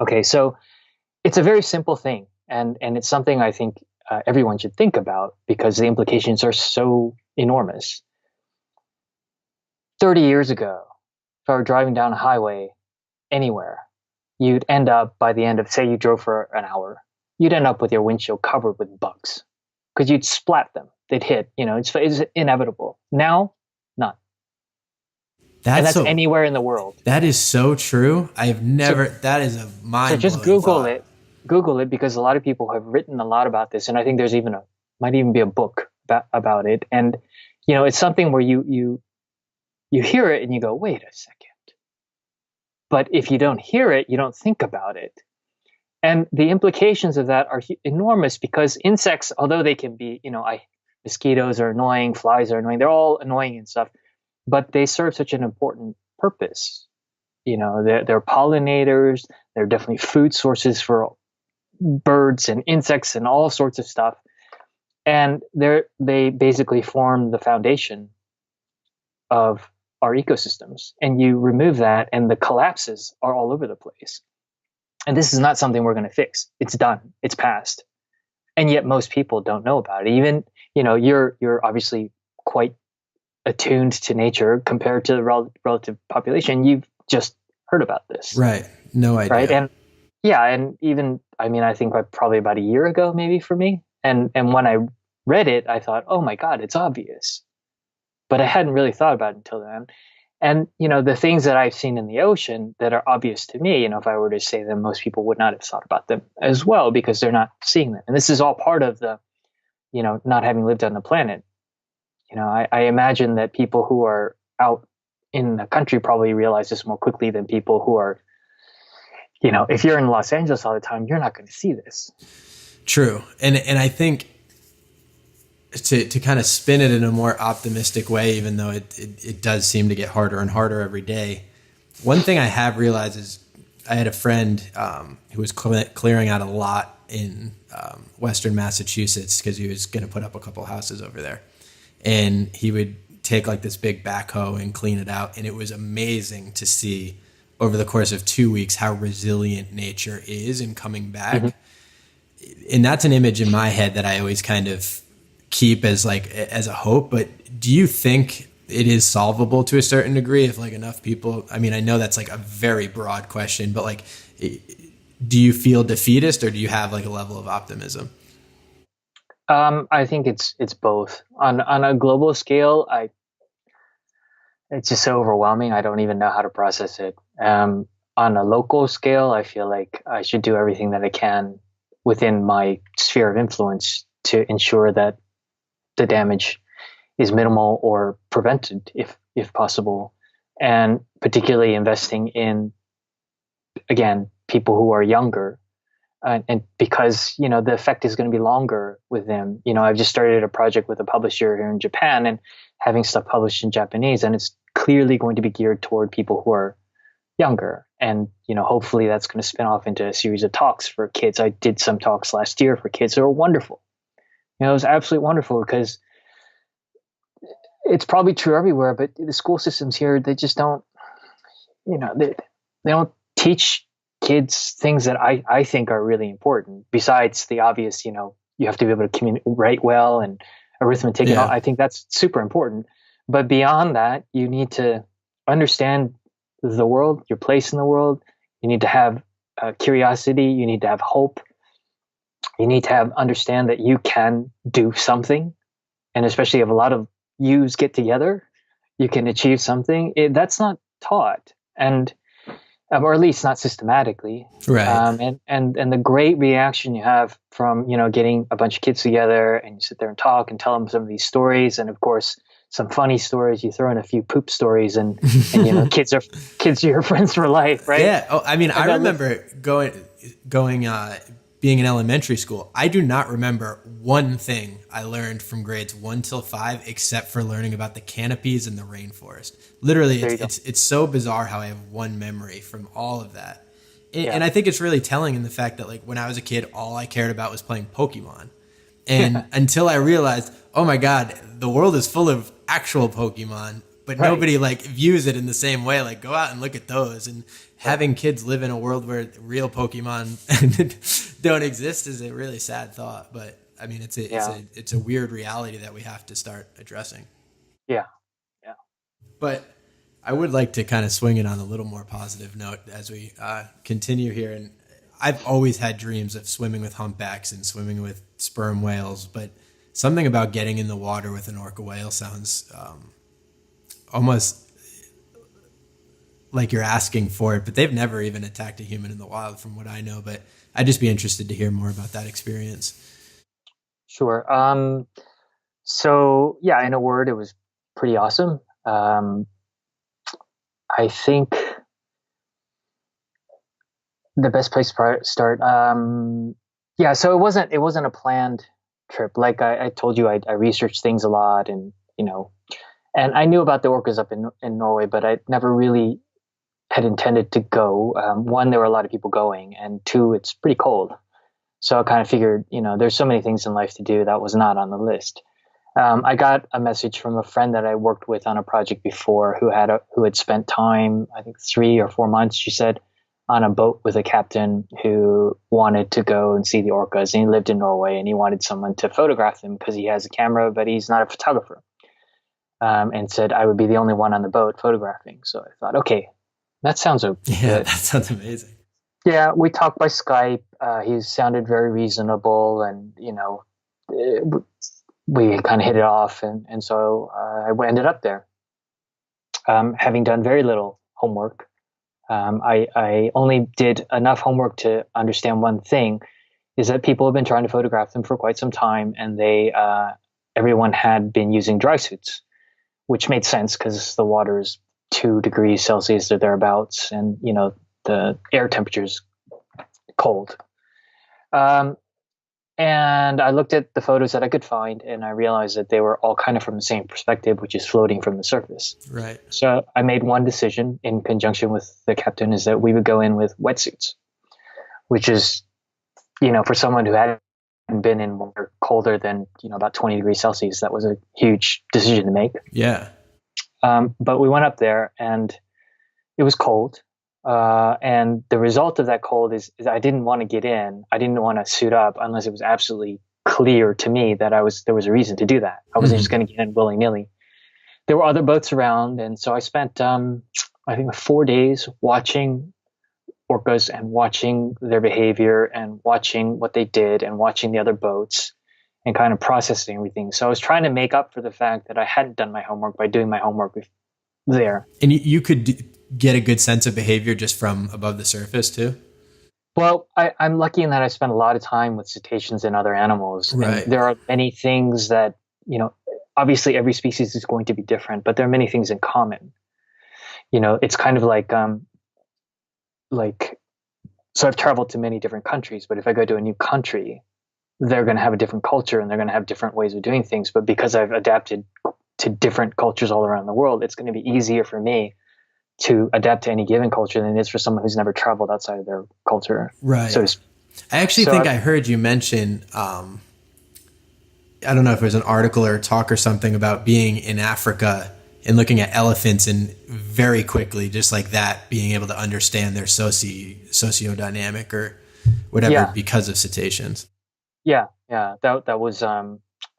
Okay, so it's a very simple thing, and it's something I think everyone should think about because the implications are so enormous. 30 years ago, if I were driving down a highway anywhere, you'd end up, by the end of, say you drove for an hour, you'd end up with your windshield covered with bugs because you'd splat them. They'd hit, it's inevitable. Now, none. That's anywhere in the world. That is so true. That is a mind-blowing So just Google it because a lot of people have written a lot about this. And I think there's might even be a book about it. And, it's something where you hear it and you go, wait a second. But if you don't hear it, you don't think about it. And the implications of that are enormous because insects, although they can be, mosquitoes are annoying, flies are annoying, they're all annoying and stuff, but they serve such an important purpose. They're pollinators, they're definitely food sources for birds and insects and all sorts of stuff. And they basically form the foundation of our ecosystems, and you remove that and the collapses are all over the place. And this is not something we're going to fix. It's done. It's past. And yet most people don't know about it. Even, you're obviously quite attuned to nature compared to the relative population. You've just heard about this. Right. No idea. Right. And and even, I think probably about a year ago, maybe for me. And when I read it, I thought, oh my God, it's obvious. But I hadn't really thought about it until then. And, the things that I've seen in the ocean that are obvious to me, if I were to say them, most people would not have thought about them as well because they're not seeing them. And this is all part of the, not having lived on the planet. I imagine that people who are out in the country probably realize this more quickly than people who are, if you're in Los Angeles all the time, you're not going to see this. True. And I think to kind of spin it in a more optimistic way, even though it does seem to get harder and harder every day. One thing I have realized is I had a friend who was clearing out a lot in Western Massachusetts because he was going to put up a couple houses over there. And he would take like this big backhoe and clean it out. And it was amazing to see over the course of 2 weeks how resilient nature is in coming back. Mm-hmm. And that's an image in my head that I always kind of keep as a hope. But do you think it is solvable to a certain degree if like enough people, I know that's like a very broad question, but like, do you feel defeatist or do you have like a level of optimism? I think it's both. On a global scale, it's just so overwhelming. I don't even know how to process it. On a local scale, I feel like I should do everything that I can within my sphere of influence to ensure that the damage is minimal or prevented if possible. And particularly investing in, again, people who are younger, and because the effect is going to be longer with them. I've just started a project with a publisher here in Japan and having stuff published in Japanese, and it's clearly going to be geared toward people who are younger. And hopefully that's going to spin off into a series of talks for kids. I did some talks last year for kids who were wonderful. It was absolutely wonderful, because it's probably true everywhere, but the school systems here, they just don't, they don't teach kids things that I think are really important, besides the obvious. You have to be able to write well and arithmetic. And all. I think that's super important. But beyond that, you need to understand the world, your place in the world. You need to have curiosity. You need to have hope. You need to understand that you can do something. And especially if a lot of yous get together, you can achieve something. That's not taught, and or at least not systematically. Right. And the great reaction you have from getting a bunch of kids together, and you sit there and talk and tell them some of these stories, and of course some funny stories. You throw in a few poop stories, and kids are your friends for life, right? Yeah. Oh, I mean, I remember going being in elementary school. I do not remember one thing I learned from grades 1 till 5, except for learning about the canopies and the rainforest. Literally, it's so bizarre how I have one memory from all of that. And I think it's really telling in the fact that, like, when I was a kid, all I cared about was playing Pokemon. And until I realized, oh my God, the world is full of actual Pokemon, but nobody views it in the same way. Like, go out and look at those. And having kids live in a world where real Pokemon don't exist is a really sad thought. But I mean, it's a weird reality that we have to start addressing. Yeah. But I would like to kind of swing it on a little more positive note as we continue here. And I've always had dreams of swimming with humpbacks and swimming with sperm whales, but something about getting in the water with an orca whale sounds almost like you're asking for it, but they've never even attacked a human in the wild from what I know. But I'd just be interested to hear more about that experience. Sure. So yeah, in a word, it was pretty awesome. I think the best place to start. So it wasn't a planned trip. Like I told you, I researched things a lot, and and I knew about the orcas up in Norway, but I never really had intended to go. One, there were a lot of people going, and two, it's pretty cold. So I kind of figured, there's so many things in life to do that was not on the list. I got a message from a friend that I worked with on a project before who had spent time, I think 3 or 4 months, she said, on a boat with a captain who wanted to go and see the orcas. And he lived in Norway, and he wanted someone to photograph them because he has a camera, but he's not a photographer. And said I would be the only one on the boat photographing. So I thought, okay, that sounds okay. Yeah, that sounds amazing. Yeah, we talked by Skype. He sounded very reasonable, and we kind of hit it off, and so I ended up there, having done very little homework. I only did enough homework to understand one thing, is that people have been trying to photograph them for quite some time, and everyone had been using dry suits, which made sense because the water is 2 degrees Celsius or thereabouts, and the air temperature is cold. And I looked at the photos that I could find, and I realized that they were all kind of from the same perspective, which is floating from the surface. Right. So I made one decision in conjunction with the captain, is that we would go in with wetsuits, which is, for someone who hadn't been in water colder than, about 20 degrees Celsius, that was a huge decision to make. Yeah. But we went up there, and it was cold. And the result of that cold is I didn't want to get in. I didn't want to suit up unless it was absolutely clear to me that there was a reason to do that. I wasn't just going to get in willy-nilly. There were other boats around, and so I spent I think 4 days watching orcas and watching their behavior and watching what they did and watching the other boats and kind of processing everything. So I was trying to make up for the fact that I hadn't done my homework by doing my homework there. And you could get a good sense of behavior just from above the surface too? Well, I'm lucky in that I spent a lot of time with cetaceans and other animals. Right. And there are many things that, obviously every species is going to be different, but there are many things in common. It's kind of like So I've traveled to many different countries, but if I go to a new country, they're going to have a different culture and they're going to have different ways of doing things. But because I've adapted to different cultures all around the world, it's going to be easier for me to adapt to any given culture than it is for someone who's never traveled outside of their culture. Right. So I actually think I heard you mention, I don't know if it was an article or a talk or something about being in Africa and looking at elephants and very quickly, just like that, being able to understand their sociodynamic or whatever because of cetaceans. Yeah. That was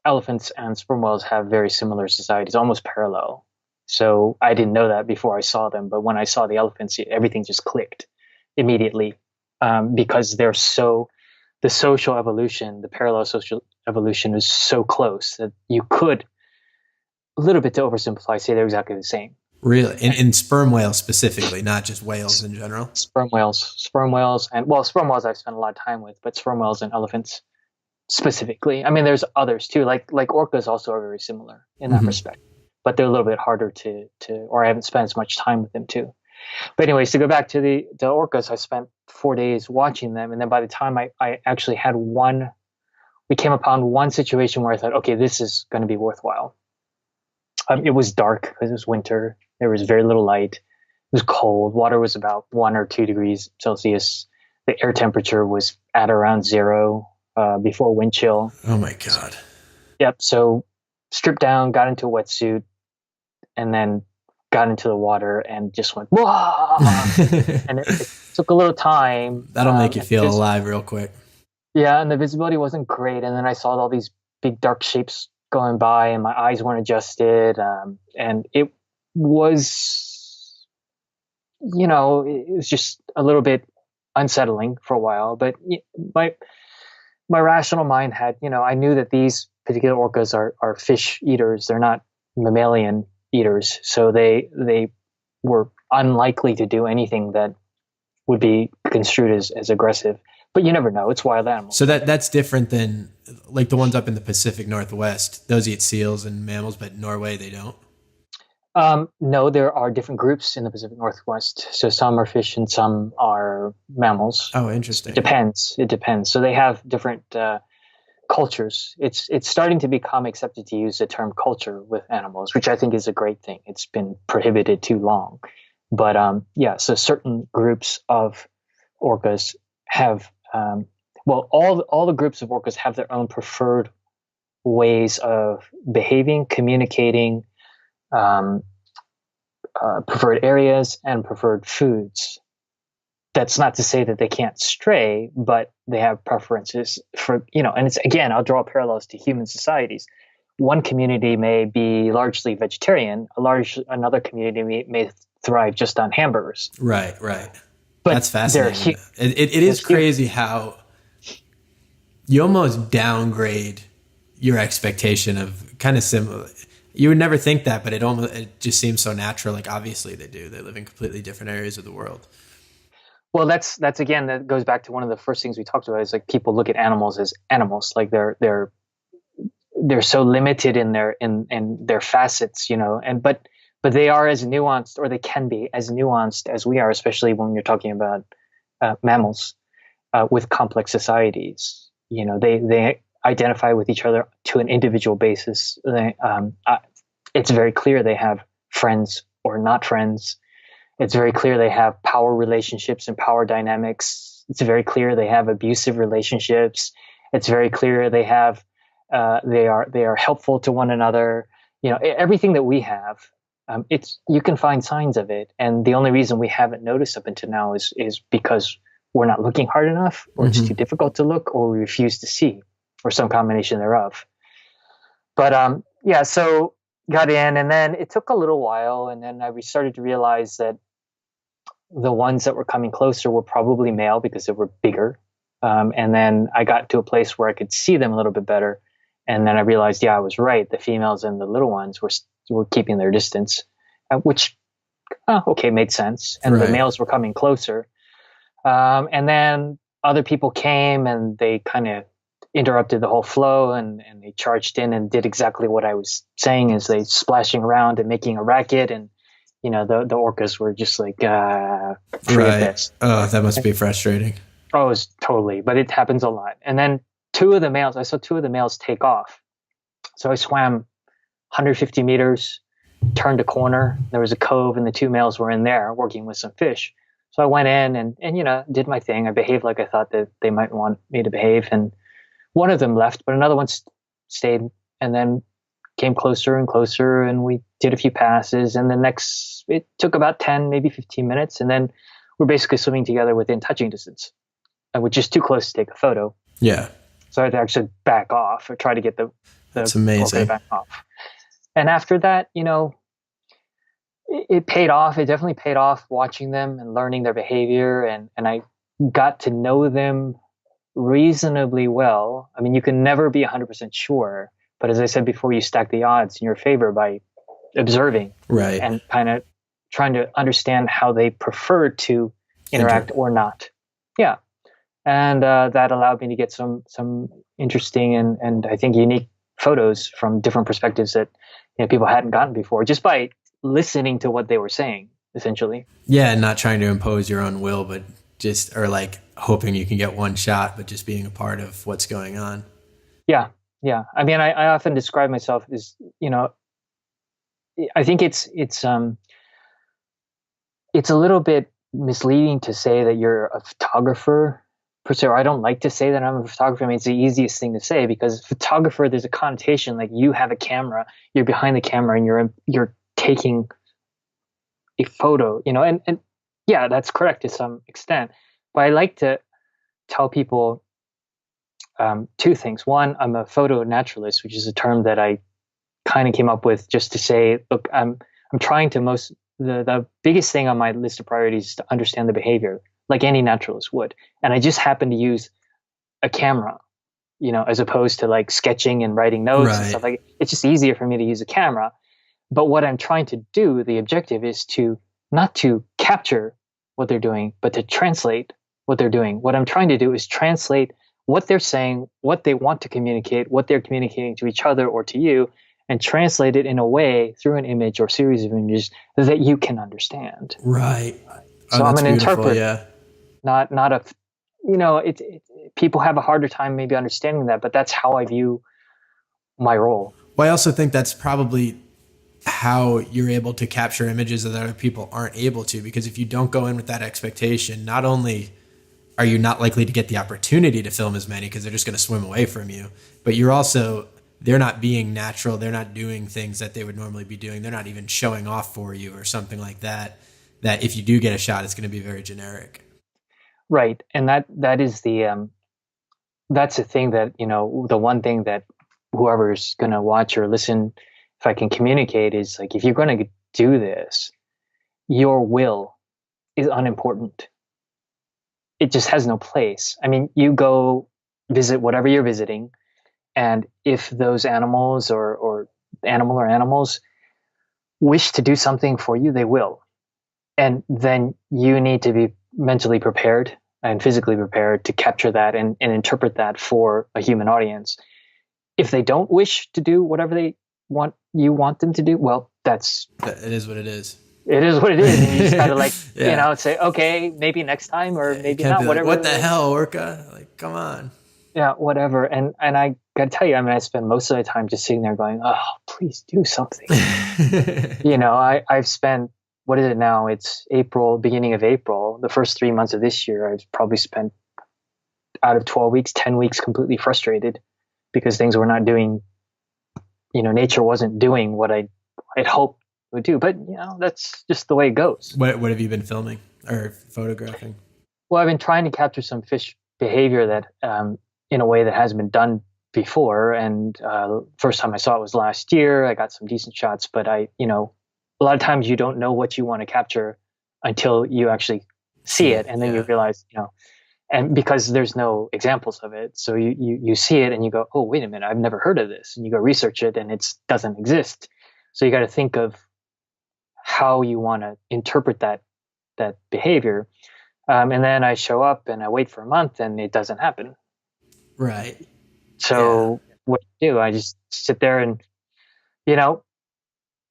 elephants and sperm whales have very similar societies, almost parallel. So I didn't know that before I saw them, but when I saw the elephants, everything just clicked immediately because the social evolution, the parallel social evolution is so close that you could, a little bit to oversimplify, say they're exactly the same. Really? In sperm whales specifically, not just whales in general? Sperm whales, sperm whales I've spent a lot of time with, but sperm whales and elephants specifically. I mean, there's others too, like orcas also are very similar in that respect, but they're a little bit harder or I haven't spent as much time with them too. But anyways, to go back to the orcas, I spent 4 days watching them. And then by the time I actually had we came upon one situation where I thought, okay, this is going to be worthwhile. It was dark because it was winter. There was very little light. It was cold. Water was about 1 or 2 degrees Celsius. The air temperature was at around 0 before wind chill. Oh my God. Yep. So stripped down, got into a wetsuit, and then got into the water and just went, whoa! And it took a little time. That'll make you feel alive real quick. Yeah, and the visibility wasn't great. And then I saw all these big dark shapes going by and my eyes weren't adjusted. And it was, it was just a little bit unsettling for a while. But my rational mind had, I knew that these particular orcas are fish eaters. They're not mammalian eaters. So they were unlikely to do anything that would be construed as aggressive. But you never know. It's wild animals. So that's different than like the ones up in the Pacific Northwest. Those eat seals and mammals, but Norway, they don't. No, there are different groups in the Pacific Northwest. So some are fish and some are mammals. Oh, interesting. It depends. So they have different cultures. It's starting to become accepted to use the term culture with animals, which I think is a great thing. It's been prohibited too long. But so certain groups of orcas have, all the groups of orcas have their own preferred ways of behaving, communicating, preferred areas and preferred foods. That's not to say that they can't stray, but they have preferences for, and it's, again, I'll draw parallels to human societies. One community may be largely vegetarian, another community may thrive just on hamburgers. Right. But that's fascinating. It is crazy how you almost downgrade your expectation of kind of similar. You would never think that, but it just seems so natural. Like obviously they do. They live in completely different areas of the world. Well, that's again, that goes back to one of the first things we talked about is like people look at animals as animals, like they're so limited in their facets, but they are as nuanced, or they can be as nuanced as we are, especially when you're talking about mammals with complex societies. They identify with each other to an individual basis. It's very clear they have friends or not friends. It's very clear they have power relationships and power dynamics. It's very clear they have abusive relationships. It's very clear they have they are helpful to one another. Everything that we have. You can find signs of it, and the only reason we haven't noticed up until now is because we're not looking hard enough, or it's too difficult to look, or we refuse to see, or some combination thereof. But so got in, and then it took a little while, and then we started to realize that the ones that were coming closer were probably male because they were bigger, and then I got to a place where I could see them a little bit better, and then I realized, I was right. The females and the little ones were keeping their distance, which made sense. And the males were coming closer. And then other people came and they kind of interrupted the whole flow and they charged in and did exactly what I was saying, is they splashing around and making a racket. And, the orcas were just like, free of this. Oh, that must be frustrating. Oh, it's totally, but it happens a lot. And then I saw two of the males take off. So I swam 150 meters, turned a corner. There was a cove, and the two males were in there working with some fish. So I went in and did my thing. I behaved like I thought that they might want me to behave. And one of them left, but another one stayed and then came closer and closer. And we did a few passes. And it took about 10, maybe 15 minutes. And then we're basically swimming together within touching distance, which is too close to take a photo. Yeah. So I had to actually back off or try to get the That's amazing. back off. And after that, it paid off. It definitely paid off watching them and learning their behavior. And I got to know them reasonably well. I mean, you can never be 100% sure. But as I said before, you stack the odds in your favor by observing. Right. And kind of trying to understand how they prefer to interact or not. Yeah. And that allowed me to get some interesting and I think unique photos from different perspectives that people hadn't gotten before, just by listening to what they were saying, essentially. Yeah, and not trying to impose your own will, but or like hoping you can get one shot, but just being a part of what's going on. Yeah, yeah. I mean, I often describe myself as, I think it's a little bit misleading to say that you're a photographer per se, or I don't like to say that I'm a photographer. I mean, it's the easiest thing to say because photographer, there's a connotation like you have a camera, you're behind the camera, and you're taking a photo, and yeah, that's correct to some extent. But I like to tell people two things. One, I'm a photo naturalist, which is a term that I kind of came up with just to say, look, I'm trying to the biggest thing on my list of priorities is to understand the behavior, like any naturalist would. And I just happen to use a camera, as opposed to like sketching and writing notes and stuff like that. It's just easier for me to use a camera. But what I'm trying to do, the objective is to not to capture what they're doing, but to translate what they're doing. What I'm trying to do is translate what they're saying, what they want to communicate, what they're communicating to each other or to you, and translate it in a way through an image or series of images that you can understand. Right. So I'm an interpreter, not a, people have a harder time maybe understanding that, but that's how I view my role. Well, I also think that's probably how you're able to capture images that other people aren't able to, because if you don't go in with that expectation, not only are you not likely to get the opportunity to film as many because they're just going to swim away from you, but they're not being natural. They're not doing things that they would normally be doing. They're not even showing off for you or something like that, that if you do get a shot, it's going to be very generic. Right. And that is that's the thing that, the one thing that whoever's going to watch or listen, if I can communicate, is like, if you're going to do this, your will is unimportant. It just has no place. I mean, you go visit whatever you're visiting, and if those animals or animals wish to do something for you, they will. And then you need to be mentally prepared and physically prepared to capture that and interpret that for a human audience. If they don't wish to do whatever you want them to do, well, it is what it is. It is what it is. And you just gotta say, okay, maybe next time, or maybe not, whatever. What the hell, orca? Like, come on. Yeah, whatever. And I gotta tell you, I mean, I spend most of the time just sitting there going, oh, please do something. I've spent, what is it now? It's April, beginning of April. The first 3 months of this year, I've probably spent, out of 12 weeks, 10 weeks completely frustrated because things were not doing, nature wasn't doing what I'd hoped it would do. But, that's just the way it goes. What have you been filming or photographing? Well, I've been trying to capture some fish behavior that, in a way that hasn't been done before. And first time I saw it was last year. I got some decent shots, but a lot of times you don't know what you want to capture until you actually see it. And then you realize, and because there's no examples of it. So you see it and you go, oh, wait a minute, I've never heard of this. And you go research it and it doesn't exist. So you got to think of how you want to interpret that behavior. And then I show up and I wait for a month and it doesn't happen. Right. So what do? I just sit there and,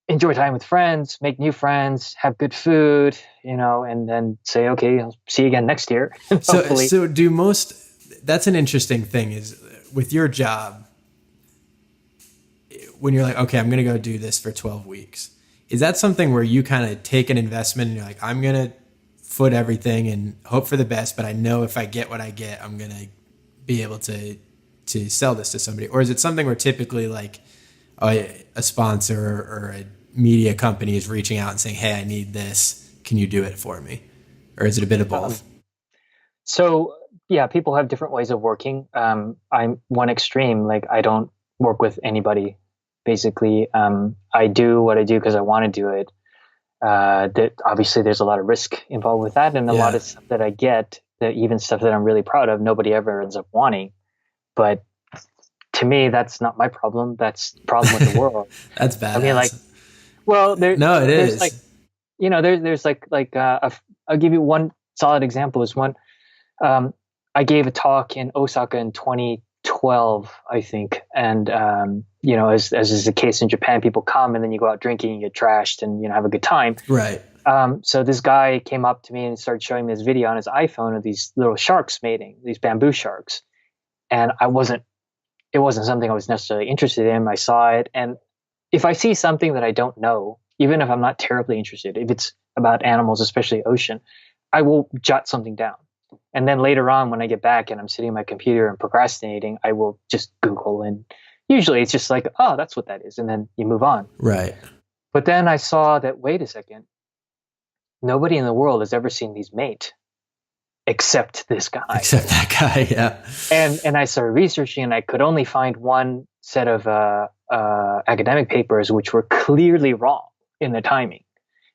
enjoy time with friends, make new friends, have good food, and then say, okay, I'll see you again next year. So, Hopefully. so do most, that's an interesting thing is with your job, when you're like, okay, I'm going to go do this for 12 weeks. Is that something where you kind of take an investment and you're like, I'm going to foot everything and hope for the best, but I know if I get what I get, I'm going to be able to sell this to somebody? Or is it something where typically like a sponsor or a media company is reaching out and saying, hey, I need this. Can you do it for me? Or is it a bit of both? So yeah, people have different ways of working. I'm one extreme. Like I don't work with anybody. Basically, I do what I do because I want to do it. That obviously there's a lot of risk involved with that, and a lot of stuff that I get, that even stuff that I'm really proud of, nobody ever ends up wanting. But to me, that's not my problem. That's the problem with the world. That's bad. I mean, like, well, there's is. like, there's like I'll give you one solid example. Is one, I gave a talk in Osaka in 2012, I think, and as is the case in Japan, people come and then you go out drinking, and get trashed, and have a good time. Right. So this guy came up to me and started showing me this video on his iPhone of these little sharks mating, these bamboo sharks, and it wasn't something I was necessarily interested in. I saw it, and if I see something that I don't know, even if I'm not terribly interested, if it's about animals, especially ocean, I will jot something down. And then later on, when I get back and I'm sitting at my computer and procrastinating, I will just Google, and usually it's just like, oh, that's what that is. And then you move on. Right. But then I saw that, wait a second, nobody in the world has ever seen these mate except this guy. Except that guy, yeah. And I started researching, and I could only find one set of academic papers which were clearly wrong in the timing,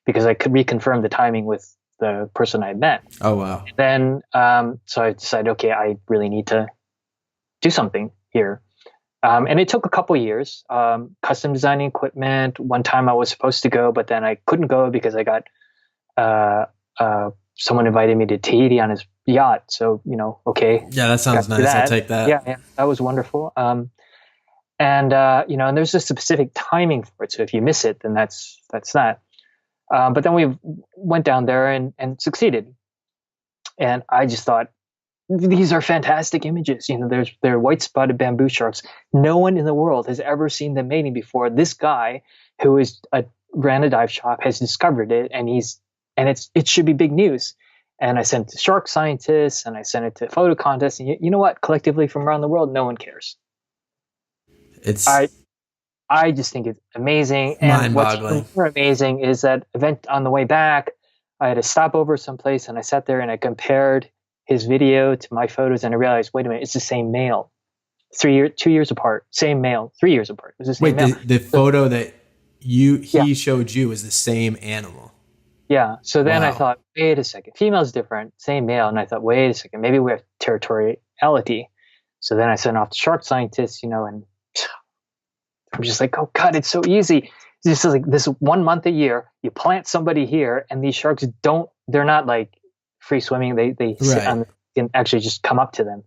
because I could reconfirm the timing with the person I had met. Oh, wow. Then, so I decided, okay, I really need to do something here. And it took a couple years, custom designing equipment. One time I was supposed to go, but then I couldn't go because I got, someone invited me to Tahiti on his yacht. So, okay. Yeah, that sounds nice. I'll take that. Yeah, that was wonderful. And there's a specific timing for it. So if you miss it, then that's that. But then we went down there and succeeded. And I just thought, these are fantastic images. They're white-spotted bamboo sharks. No one in the world has ever seen them mating before. This guy, who ran a dive shop, has discovered it, and it should be big news. And I sent it to shark scientists, and I sent it to photo contests. And you know what? Collectively from around the world, no one cares. I just think it's amazing. And what's more amazing is that event on the way back, I had a stopover someplace, and I sat there and I compared his video to my photos, and I realized, wait a minute, it's the same male. 2 years apart, same male, 3 years apart. It was the same male. The photo that he showed you was the same animal. Yeah. So then I thought, wait a second, female's different, same male. And I thought, wait a second, maybe we have territoriality. So then I sent off to shark scientists, and I'm just like, oh God, it's so easy. It's just like this 1 month a year, you plant somebody here, and these sharks they're not like free swimming. They sit on, can actually just come up to them.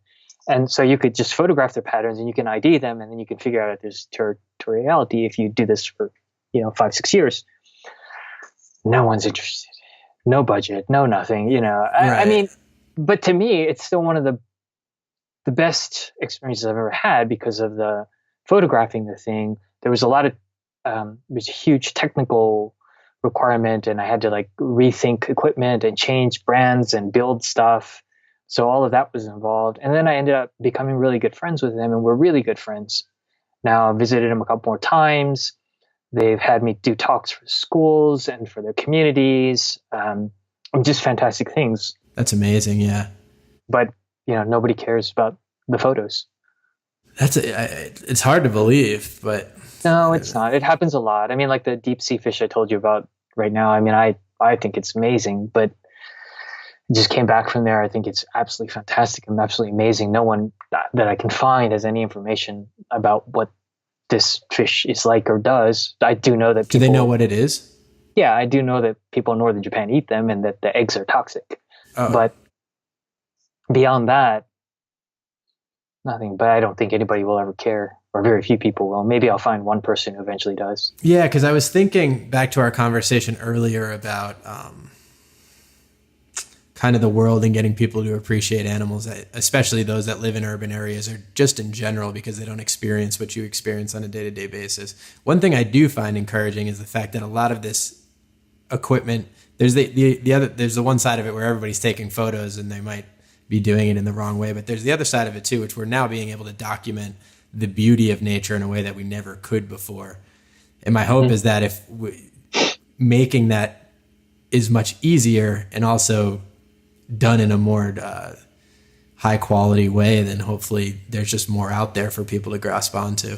And so you could just photograph their patterns, and you can ID them, and then you can figure out if there's territoriality if you do this for, 5-6 years. No one's interested. No budget, no nothing, I mean, but to me, it's still one of the best experiences I've ever had because of the photographing the thing. There was a lot of, there's a huge technical requirement, and I had to like rethink equipment and change brands and build stuff. So all of that was involved. And then I ended up becoming really good friends with them, and we're really good friends. Now I've visited them a couple more times. They've had me do talks for schools and for their communities. Just fantastic things. That's amazing. Yeah. But, nobody cares about the photos. It's hard to believe, but no, it's not. It happens a lot. I mean, like the deep sea fish I told you about right now. I mean, I think it's amazing, but I just came back from there. I think it's absolutely fantastic and absolutely amazing. No one that I can find has any information about what this fish is like or does. I do know that do they know what it is? Yeah, I do know that people in northern Japan eat them, and that the eggs are toxic. Oh. But beyond that, nothing. But I don't think anybody will ever care or very few people will. Maybe I'll find one person who eventually does. Yeah, because I was thinking back to our conversation earlier about kind of the world and getting people to appreciate animals, especially those that live in urban areas, or just in general because they don't experience what you experience on a day-to-day basis. One thing I do find encouraging is the fact that a lot of this equipment, there's the one side of it where everybody's taking photos and they might be doing it in the wrong way, but there's the other side of it too, which we're now being able to document the beauty of nature in a way that we never could before. And my hope is that if making that is much easier and also done in a more high quality way, then hopefully there's just more out there for people to grasp onto.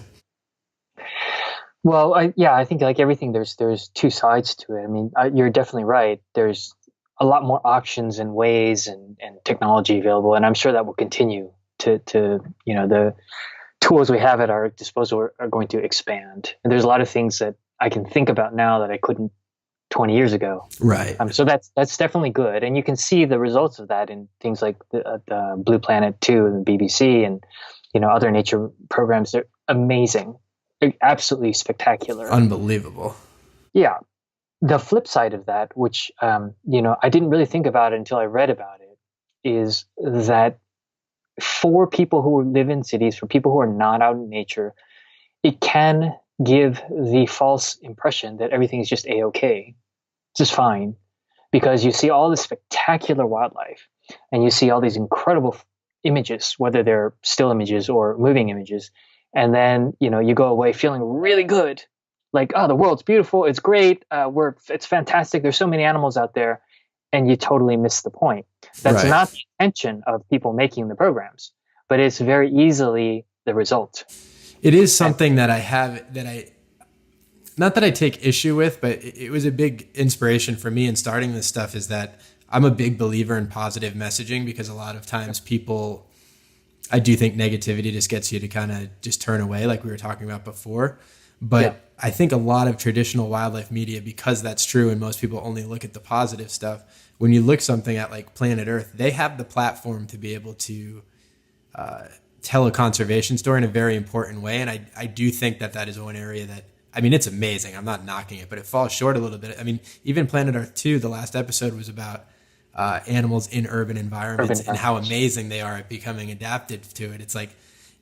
Well, I think like everything, there's two sides to it. I mean, you're definitely right. There's a lot more options and ways and technology available, and I'm sure that will continue to the tools we have at our disposal are going to expand. And there's a lot of things that I can think about now that I couldn't 20 years ago. Right. So that's definitely good, and you can see the results of that in things like the Blue Planet 2 and the BBC and other nature programs. They're amazing. They're absolutely spectacular. Unbelievable. Yeah. The flip side of that, which I didn't really think about it until I read about it, is that for people who live in cities, for people who are not out in nature, it can give the false impression that everything is just A-okay, just fine, because you see all this spectacular wildlife and you see all these incredible images, whether they're still images or moving images, and then you go away feeling really good, like, oh, the world's beautiful, it's great, it's fantastic, there's so many animals out there, and you totally miss the point. That's Right. not the intention of people making the programs, but it's very easily the result. It is something that not that I take issue with, but it was a big inspiration for me in starting this stuff, is that I'm a big believer in positive messaging, because a lot of times I do think negativity just gets you to kind of just turn away, like we were talking about before. But Yeah. I think a lot of traditional wildlife media, because that's true and most people only look at the positive stuff, when you look something at like Planet Earth, they have the platform to be able to tell a conservation story in a very important way. And I do think that is one area that, I mean, it's amazing. I'm not knocking it, but it falls short a little bit. I mean, even Planet Earth 2, the last episode was about animals in urban environments and how amazing they are at becoming adapted to it. It's like,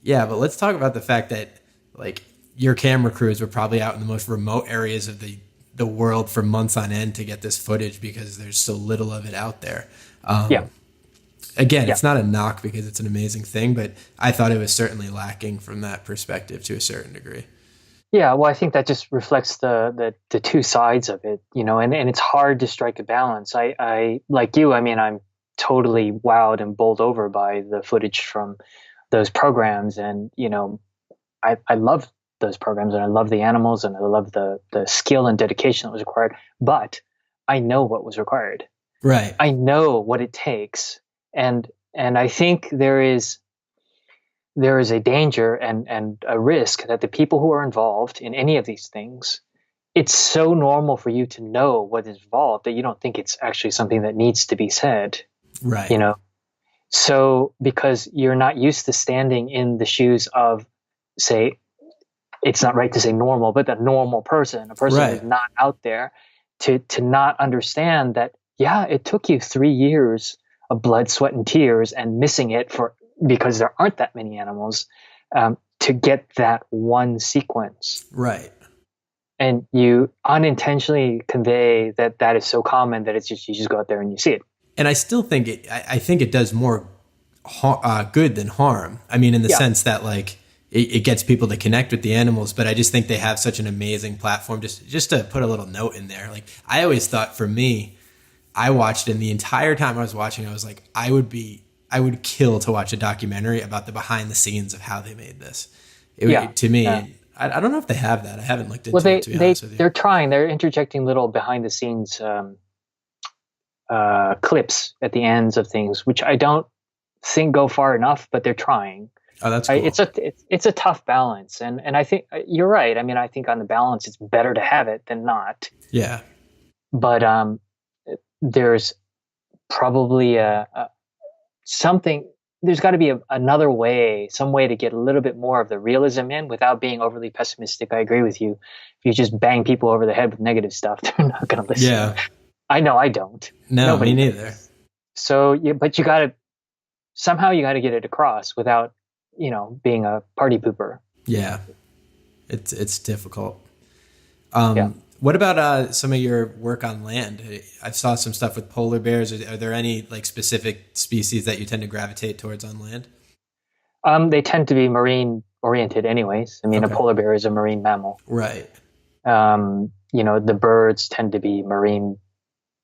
yeah, but let's talk about the fact that like your camera crews were probably out in the most remote areas of the world for months on end to get this footage because there's so little of it out there. Again, it's not a knock because it's an amazing thing, but I thought it was certainly lacking from that perspective to a certain degree. Yeah, well, I think that just reflects the two sides of it, and it's hard to strike a balance. I like you, I mean, I'm totally wowed and bowled over by the footage from those programs, and I love those programs, and I love the animals, and I love the skill and dedication that was required. But I know what was required. Right. I know what it takes, and I think there is a danger and a risk that the people who are involved in any of these things, it's so normal for you to know what is involved that you don't think it's actually something that needs to be said. Right. So because you're not used to standing in the shoes of, say, it's not right to say normal, but the normal person, a person who's not out there, to not understand that, yeah, it took you 3 years of blood, sweat, and tears and missing it because there aren't that many animals, to get that one sequence. Right. And you unintentionally convey that is so common that it's just, you just go out there and you see it. And I still think I think it does more good than harm. I mean, in the sense that like it gets people to connect with the animals, but I just think they have such an amazing platform. Just to put a little note in there, like I always thought, for me, I watched it, and the entire time I was watching, I was like, I would kill to watch a documentary about the behind the scenes of how they made this. To me, I don't know if they have that. I haven't looked into it, to be honest with you. They're trying. They're interjecting little behind the scenes clips at the ends of things, which I don't think go far enough, but they're trying. Oh, that's cool. It's a tough balance, and I think you're right. I mean, I think on the balance, it's better to have it than not. Yeah. But there's probably something there's got to be another way, some way to get a little bit more of the realism in without being overly pessimistic. I agree with you. If you just bang people over the head with negative stuff, they're not going to listen. Yeah. I know I don't. No, Nobody me does. neither. So, but you got to somehow you got to get it across without, being a party pooper. Yeah. It's difficult. Yeah. What about some of your work on land? I saw some stuff with polar bears. Are there any like specific species that you tend to gravitate towards on land? They tend to be marine oriented anyways. I mean, Okay. a polar bear is a marine mammal. Right. The birds tend to be marine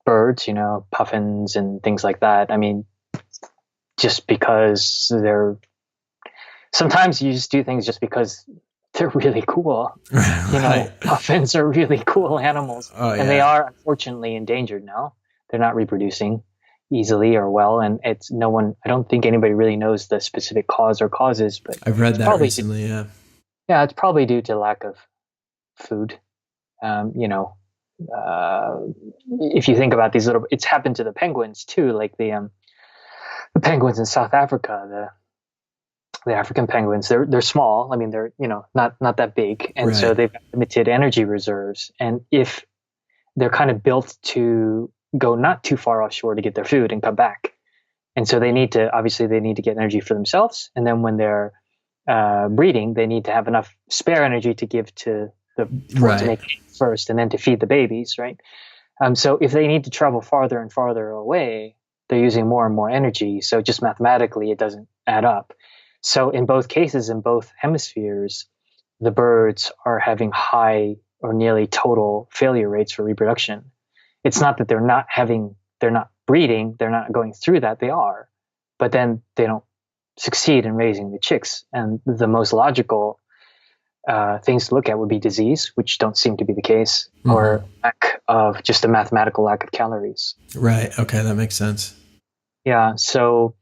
birds, puffins and things like that. I mean, just because sometimes you just do things just because they're really cool. Right. Puffins are really cool animals. Oh, And they yeah. are unfortunately endangered now. They're not reproducing easily or well. And I don't think anybody really knows the specific cause or causes, but I've read that probably recently. Yeah. yeah, it's probably due to lack of food. If you think about it's happened to the penguins too, like the penguins in South Africa, the African penguins. They're small. I mean, they're not that big, and so Right. they've got limited energy reserves. And if they're kind of built to go not too far offshore to get their food and come back, and so they need to get energy for themselves, and then when they're breeding, they need to have enough spare energy to give to for it Right. to make it first, and then to feed the babies, right? So if they need to travel farther and farther away, they're using more and more energy. So just mathematically, it doesn't add up. So in both cases, in both hemispheres, the birds are having high or nearly total failure rates for reproduction. It's not that they're not breeding, they're not going through that, they are, but then they don't succeed in raising the chicks. And the most logical things to look at would be disease, which don't seem to be the case, or just a mathematical lack of calories. Right. Okay. That makes sense. Yeah. So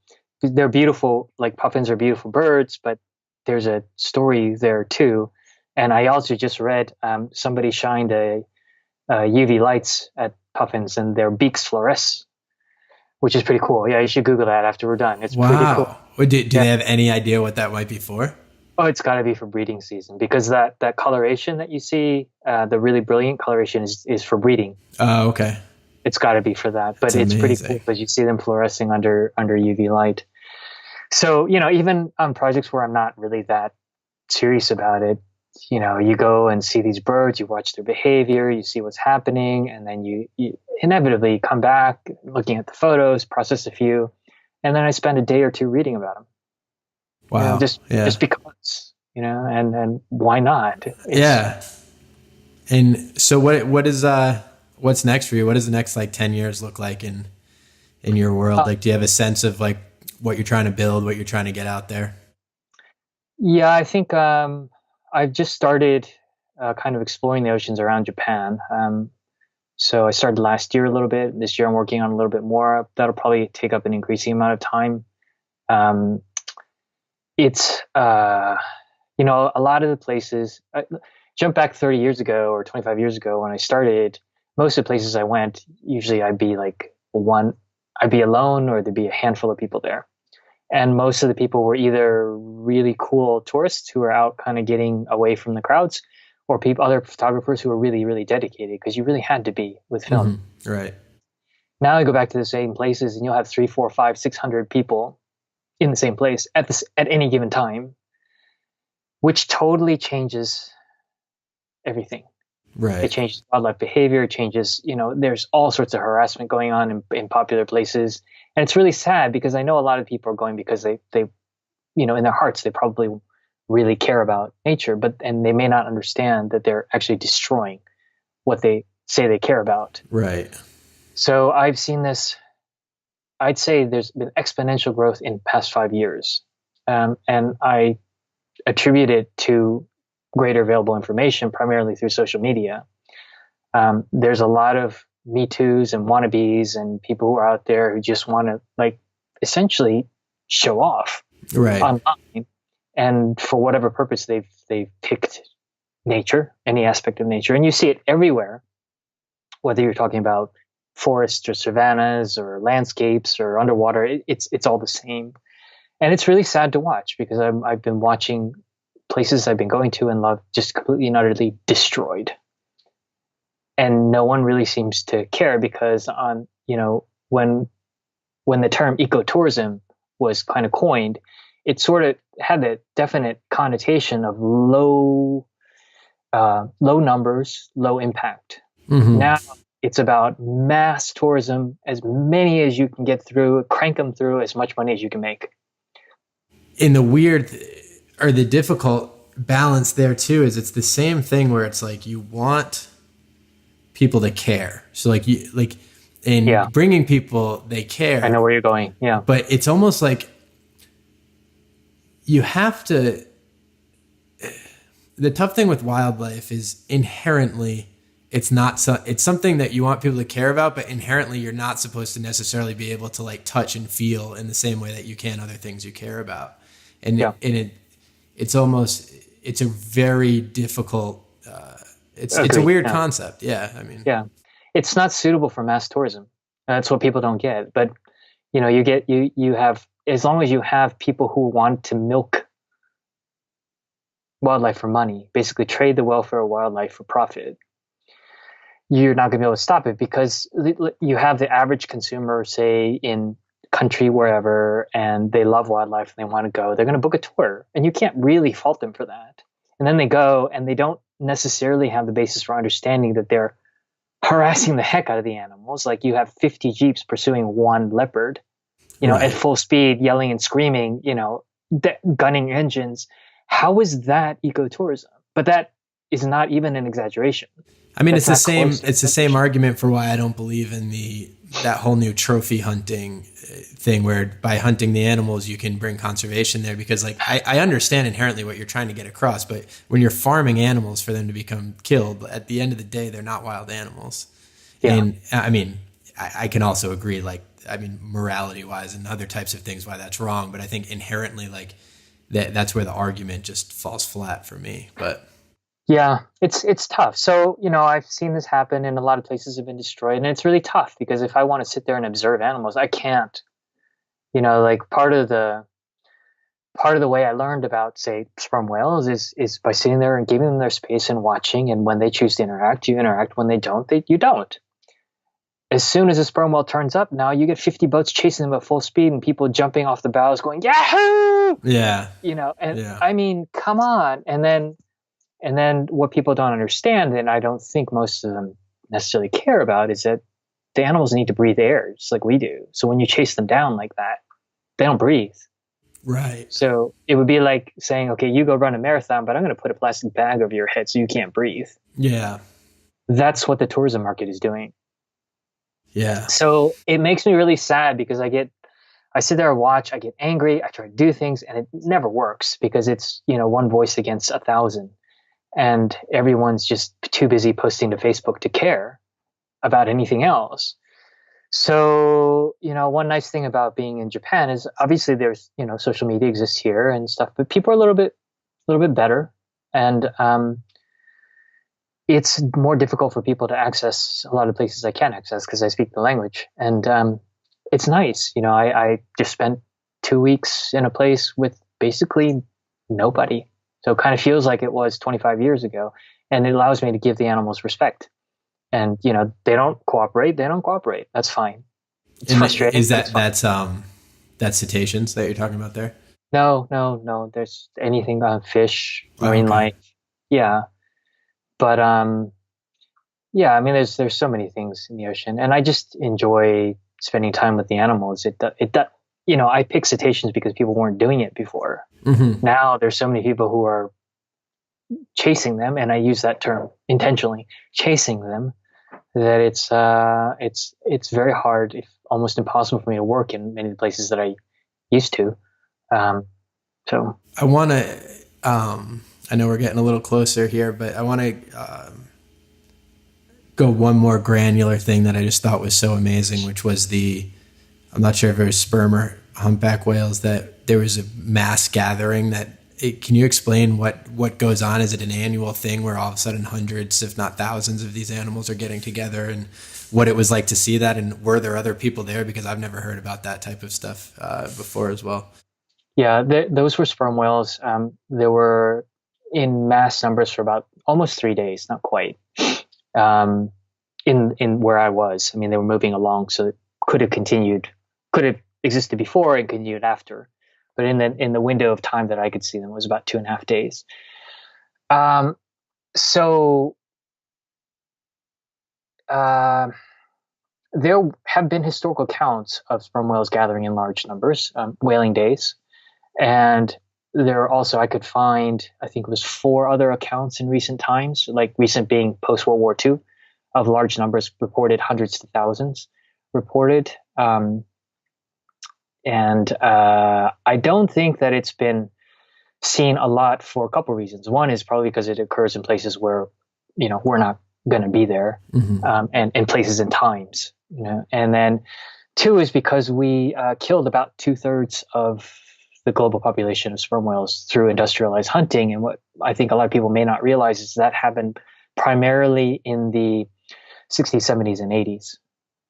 they're beautiful, like puffins are beautiful birds, but there's a story there too. And I also just read somebody shined a UV lights at puffins and their beaks fluoresce, which is pretty cool. Yeah, you should Google that after we're done. It's pretty cool. Wow. Do they have any idea what that might be for? Oh, it's got to be for breeding season, because that coloration that you see, the really brilliant coloration is for breeding. Oh, okay. It's got to be for that. But That's it's pretty amazing. cool because you see them fluorescing under UV light. So, even on projects where I'm not really that serious about it, you go and see these birds, you watch their behavior, you see what's happening, and then you inevitably come back looking at the photos, process a few, and then I spend a day or two reading about them. Wow. Just because, and why not? Yeah. And so what's next for you? What does the next 10 years look like in your world? Do you have a sense of what you're trying to build, what you're trying to get out there? Yeah, I think I've just started kind of exploring the oceans around Japan. So I started last year a little bit. This year I'm working on a little bit more. That'll probably take up an increasing amount of time. It's a lot of the places. Jump back 30 years ago or 25 years ago when I started. Most of the places I went, usually I'd be I'd be alone, or there'd be a handful of people there. And most of the people were either really cool tourists who were out kind of getting away from the crowds, or other photographers who were really, really dedicated, because you really had to be with film. Mm-hmm. Right. Now I go back to the same places and you'll have 3, 4, 5, 600 people in the same place at any given time, which totally changes everything. Right. It changes wildlife behavior. It changes, there's all sorts of harassment going on in popular places. And it's really sad, because I know a lot of people are going because they in their hearts, they probably really care about nature, and they may not understand that they're actually destroying what they say they care about. Right. So I've seen this. I'd say there's been exponential growth in the past 5 years. And I attribute it to greater available information, primarily through social media. There's a lot of Me Too's and wannabes and people who are out there who just want to essentially show off Right. online. And for whatever purpose, they've picked nature, any aspect of nature. And you see it everywhere, whether you're talking about forests or savannas or landscapes or underwater, it's all the same. And it's really sad to watch because I've been watching places I've been going to and love just completely and utterly destroyed. And no one really seems to care because when the term ecotourism was kind of coined, it sort of had a definite connotation of low numbers, low impact. Mm-hmm. Now it's about mass tourism, as many as you can get through, crank them through as much money as you can make. In the weird or the difficult balance there too is it's the same thing where it's like you want people to care. So bringing people, they care. I know where you're going. Yeah. But it's almost like you have to. The tough thing with wildlife is inherently it's something that you want people to care about, but inherently you're not supposed to necessarily be able to like touch and feel in the same way that you can other things you care about. And it's a very difficult. It's a weird concept. Yeah, I mean. Yeah, it's not suitable for mass tourism. That's what people don't get. But you have, as long as you have people who want to milk wildlife for money, basically trade the welfare of wildlife for profit, you're not going to be able to stop it because you have the average consumer, say in country wherever, and they love wildlife and they want to go. They're going to book a tour, and you can't really fault them for that. And then they go, and they don't necessarily have the basis for understanding that they're harassing the heck out of the animals. Like you have 50 jeeps pursuing one leopard, Right. at full speed, yelling and screaming, gunning engines. How is that ecotourism? But that is not even an exaggeration. I mean, That's it's the not same. It's the same argument for why I don't believe in that whole new trophy hunting thing, where by hunting the animals you can bring conservation there. Because like I understand inherently what you're trying to get across, but when you're farming animals for them to become killed, at the end of the day, they're not wild animals. Yeah. And I mean, I can also agree, like morality wise and other types of things, why that's wrong. But I think inherently, like that's where the argument just falls flat for me. But. Yeah, it's tough. So, I've seen this happen and a lot of places have been destroyed, and it's really tough because if I want to sit there and observe animals, I can't. Like part of the way I learned about, say, sperm whales is by sitting there and giving them their space and watching, and when they choose to interact, you interact. When they don't, you don't. As soon as a sperm whale turns up, now you get 50 boats chasing them at full speed and people jumping off the bows going, Yahoo! Yeah. I mean, come on. And then what people don't understand, and I don't think most of them necessarily care about, is that the animals need to breathe air just like we do. So when you chase them down like that, they don't breathe. Right. So it would be like saying, okay, you go run a marathon, but I'm going to put a plastic bag over your head so you can't breathe. Yeah. That's what the tourism market is doing. Yeah. So it makes me really sad because I sit there and watch, I get angry, I try to do things, and it never works because it's, one voice against 1,000. And everyone's just too busy posting to Facebook to care about anything else. So, one nice thing about being in Japan is obviously there's, social media exists here and stuff, but people are a little bit better. And it's more difficult for people to access a lot of places I can access because I speak the language. And it's nice. I just spent 2 weeks in a place with basically nobody. So it kind of feels like it was 25 years ago, and it allows me to give the animals respect. And they don't cooperate. That's fine. It's frustrating. Is that's cetaceans that you're talking about there? No. There's anything fish, marine life. Yeah, but yeah. I mean, there's so many things in the ocean, and I just enjoy spending time with the animals. I pick cetaceans because people weren't doing it before. Mm-hmm. Now there's so many people who are chasing them, and I use that term intentionally, chasing them, that it's very hard, if almost impossible for me to work in many of the places that I used to. So I want to, I know we're getting a little closer here, but I want to go one more granular thing that I just thought was so amazing, which was I'm not sure if it was sperm or humpback whales, that there was a mass gathering can you explain what goes on? Is it an annual thing where all of a sudden hundreds, if not thousands of these animals are getting together, and what it was like to see that? And were there other people there? Because I've never heard about that type of stuff before as well. Yeah, those were sperm whales. They were in mass numbers for about almost 3 days, not quite. Um, in where I was, I mean, they were moving along, so it could have existed before and continued after. But in the window of time that I could see them was about 2.5 days. Um, so uh, there have been historical accounts of sperm whales gathering in large numbers, whaling days. And there are also, I could find, I think it was 4 other accounts in recent times, like recent being post World War II, of large numbers reported, hundreds to thousands reported. And I don't think that it's been seen a lot for a couple of reasons. One is probably because it occurs in places where, we're not going to be there, and in places and times, And then two is because we killed about 2/3 of the global population of sperm whales through industrialized hunting. And what I think a lot of people may not realize is that happened primarily in the 60s, 70s, and 80s.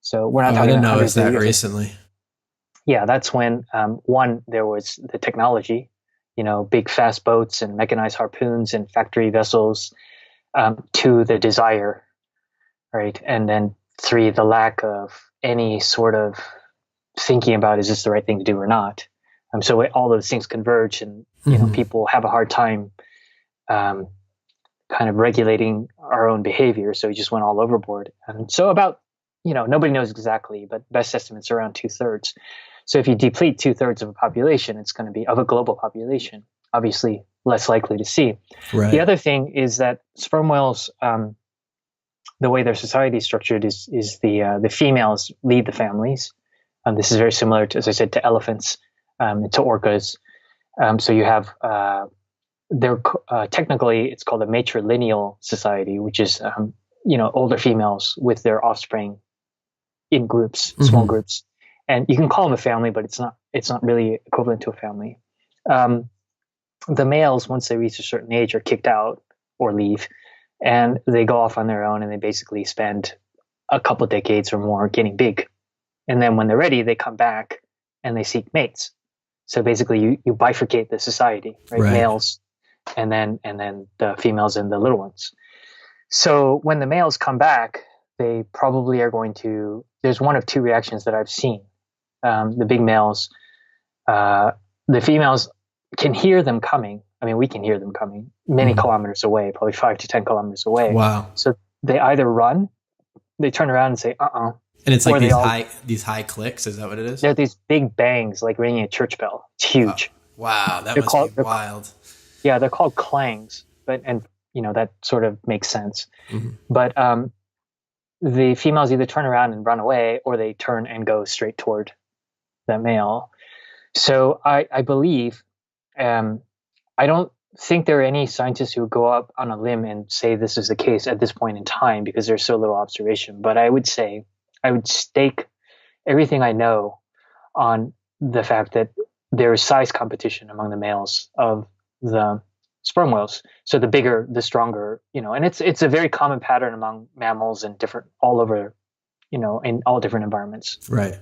So we're not I talking didn't about know it was hundreds of that years. recently. Yeah, that's when one, there was the technology, big fast boats and mechanized harpoons and factory vessels. Two, the desire, right? And then three, the lack of any sort of thinking about, is this the right thing to do or not? So all those things converge, and people have a hard time kind of regulating our own behavior. So we just went all overboard. And so about, nobody knows exactly, but best estimates around 2/3. So if you deplete 2/3 of a population, it's going to be, of a global population, obviously less likely to see. Right. The other thing is that sperm whales, the way their society is structured is the females lead the families. This is very similar to, as I said, to elephants, to orcas. So you have, technically it's called a matrilineal society, which is, older females with their offspring in groups, small groups. And you can call them a family, but it's not really equivalent to a family. The males, once they reach a certain age, are kicked out or leave, and they go off on their own, and they basically spend a couple decades or more getting big. And then when they're ready, they come back and they seek mates. So basically you bifurcate the society, right? Males and then the females and the little ones. So when the males come back, they probably are going to, there's one of two reactions that I've seen. The big males, the females can hear them coming. I mean, we can hear them coming many kilometers away, probably 5 to 10 kilometers away. Wow. So they either run, they turn around and say, And it's like these high clicks. Is that what it is? They're these big bangs, like ringing a church bell. It's huge. Wow. That must be wild. Yeah, they're called clangs, and that sort of makes sense. But the females either turn around and run away, or they turn and go straight toward the male. So I believe, I don't think there are any scientists who would go up on a limb and say this is the case at this point in time, because there's so little observation. But I would stake everything I know on the fact that there is size competition among the males of the sperm whales. So the bigger, the stronger, and it's a very common pattern among mammals and different all over, in all different environments. Right.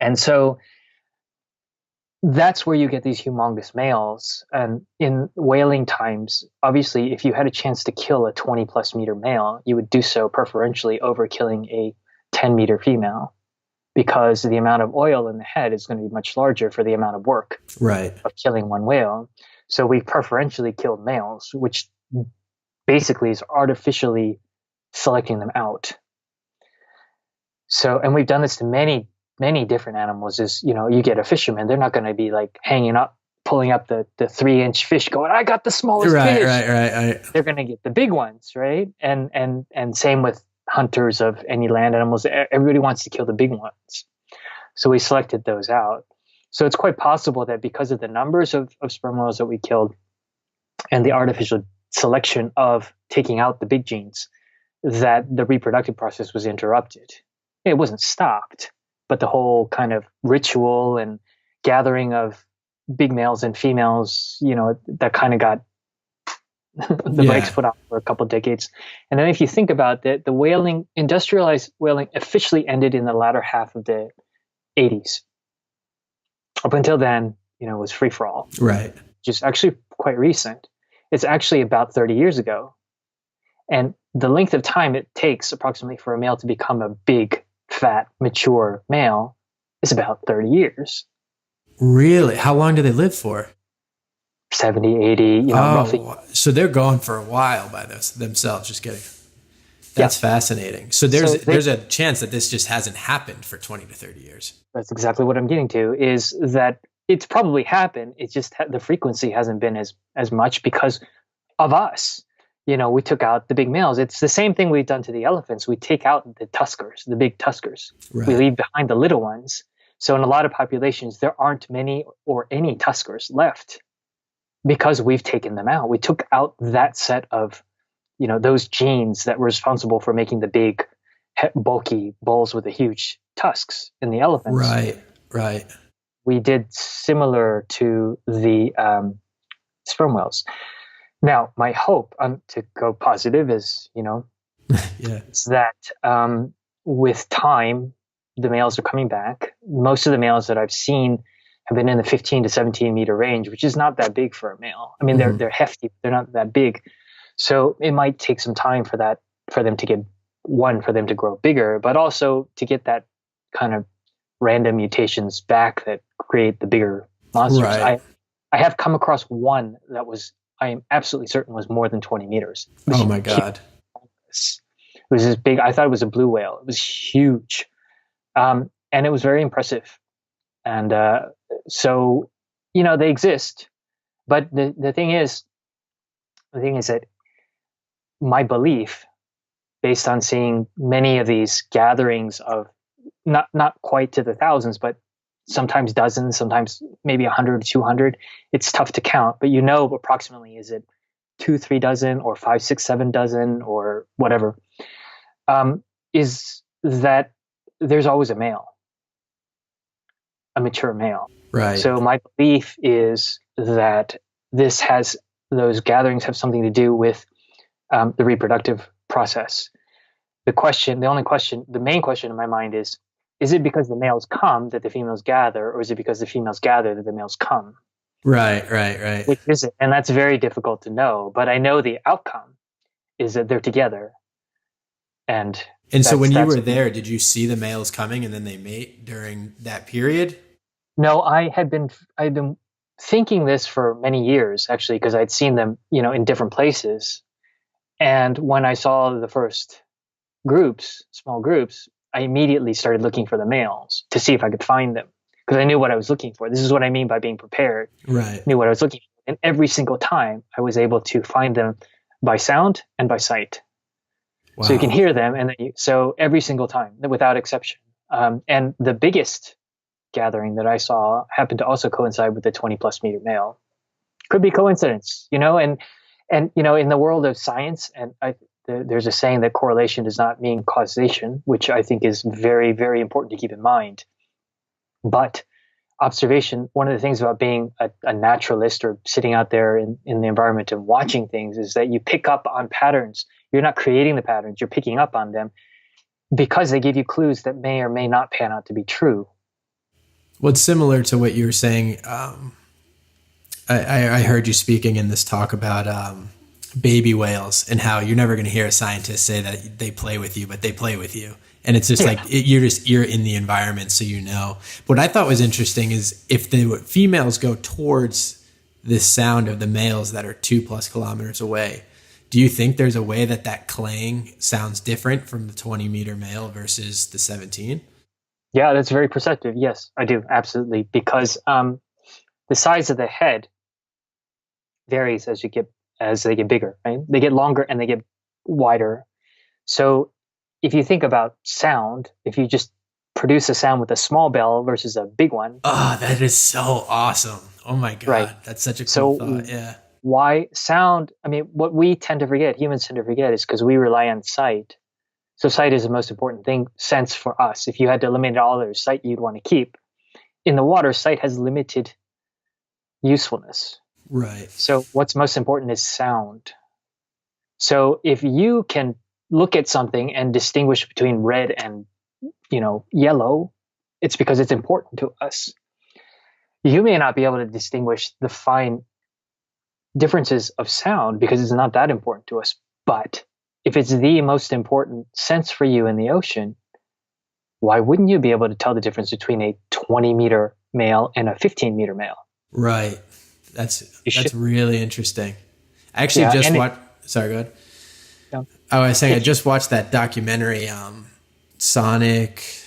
And so that's where you get these humongous males. And in whaling times, obviously, if you had a chance to kill a 20+ meter male, you would do so preferentially over killing a 10-meter female, because the amount of oil in the head is going to be much larger for the amount of work of killing one whale. So we preferentially killed males, which basically is artificially selecting them out. So, and we've done this to many, many different animals. Is, you get a fisherman, they're not going to be like hanging up, pulling up the 3-inch fish going, I got the smallest fish. Right. They're going to get the big ones, right? And same with hunters of any land animals. Everybody wants to kill the big ones. So we selected those out. So it's quite possible that because of the numbers of sperm whales that we killed and the artificial selection of taking out the big genes, that the reproductive process was interrupted. It wasn't stopped, but the whole kind of ritual and gathering of big males and females, that kind of got the brakes put on for a couple of decades. And then if you think about it, the whaling, industrialized whaling, officially ended in the latter half of the 80s. Up until then, was free for all, Right. which is actually quite recent. It's actually about 30 years ago. And the length of time it takes approximately for a male to become a big, fat, mature male is about 30 years. Really? How long do they live for? 70, 80, roughly. So they're gone for a while by themselves. Just kidding. That's fascinating. So there's a chance that this just hasn't happened for 20 to 30 years. That's exactly what I'm getting to, is that it's probably happened. It's just the frequency hasn't been as much because of us. We took out the big males. It's the same thing we've done to the elephants. We take out the tuskers, the big tuskers. Right. We leave behind the little ones. So in a lot of populations, there aren't many or any tuskers left because we've taken them out. We took out that set of, those genes that were responsible for making the big, bulky bulls with the huge tusks in the elephants. Right. We did similar to the sperm whales. Now, my hope, to go positive, is, Yeah. it's that with time, the males are coming back. Most of the males that I've seen have been in the 15 to 17 meter range, which is not that big for a male. I mean, they're hefty, but they're not that big. So it might take some time for them to grow bigger, but also to get that kind of random mutations back that create the bigger monsters. Right. I have come across one that I am absolutely certain was more than 20 meters. Oh my God. It was this big. I thought it was a blue whale. It was huge. And it was very impressive. And so, they exist. But the thing is that my belief, based on seeing many of these gatherings of not quite to the thousands, but sometimes dozens, sometimes maybe 100 to 200, it's tough to count. But approximately, is it 2, 3 dozen or 5, 6, 7 dozen or whatever, is that there's always a male. A mature male. Right. So my belief is that those gatherings have something to do with the reproductive process. The main question in my mind is it because the males come that the females gather, or is it because the females gather that the males come? Right. Which is it? And that's very difficult to know, but I know the outcome is that they're together. And so when you were there, did you see the males coming and then they mate during that period? No, I'd been thinking this for many years, actually, because I'd seen them, in different places. And when I saw the first small groups, I immediately started looking for the males to see if I could find them, because I knew what I was looking for. This is what I mean by being prepared. Right. I knew what I was looking for. And every single time I was able to find them by sound and by sight. Wow. So you can hear them. So every single time, without exception. And the biggest gathering that I saw happened to also coincide with the 20 plus meter male. Could be coincidence, and in the world of science, and there's a saying that correlation does not mean causation, which I think is very, very important to keep in mind. But observation, one of the things about being a naturalist or sitting out there in the environment and watching things, is that you pick up on patterns. You're not creating the patterns, you're picking up on them because they give you clues that may or may not pan out to be true. What's similar to what you were saying, I heard you speaking in this talk about baby whales and how you're never going to hear a scientist say that they play with you, but they play with you. And it's just you're in the environment, so you know. What I thought was interesting is if the females go towards this sound of the males that are 2+ kilometers away, do you think there's a way that clang sounds different from the 20 meter male versus the 17? Yeah, that's very perceptive. Yes, I do. Absolutely. Because the size of the head varies as they get bigger, right? They get longer and they get wider. So if you think about sound, if you just produce a sound with a small bell versus a big one. Oh, that is so awesome. Oh my God. Right. That's such a cool thought. Yeah. Why sound? I mean, what we tend to forget, humans tend to forget, is because we rely on sight. So sight is the most important sense for us. If you had to eliminate all other sight you'd want to keep. In the water, sight has limited usefulness. Right. So what's most important is sound. So if you can look at something and distinguish between red and, yellow, it's because it's important to us. you may not be able to distinguish the fine differences of sound because it's not that important to us. But if it's the most important sense for you in the ocean, why wouldn't you be able to tell the difference between a 20-meter male and a 15-meter male? Right. That's should- really interesting. I actually Yeah, just and watched. Sorry, go ahead. Yeah. Oh, I was saying I just watched that documentary, Sonic's.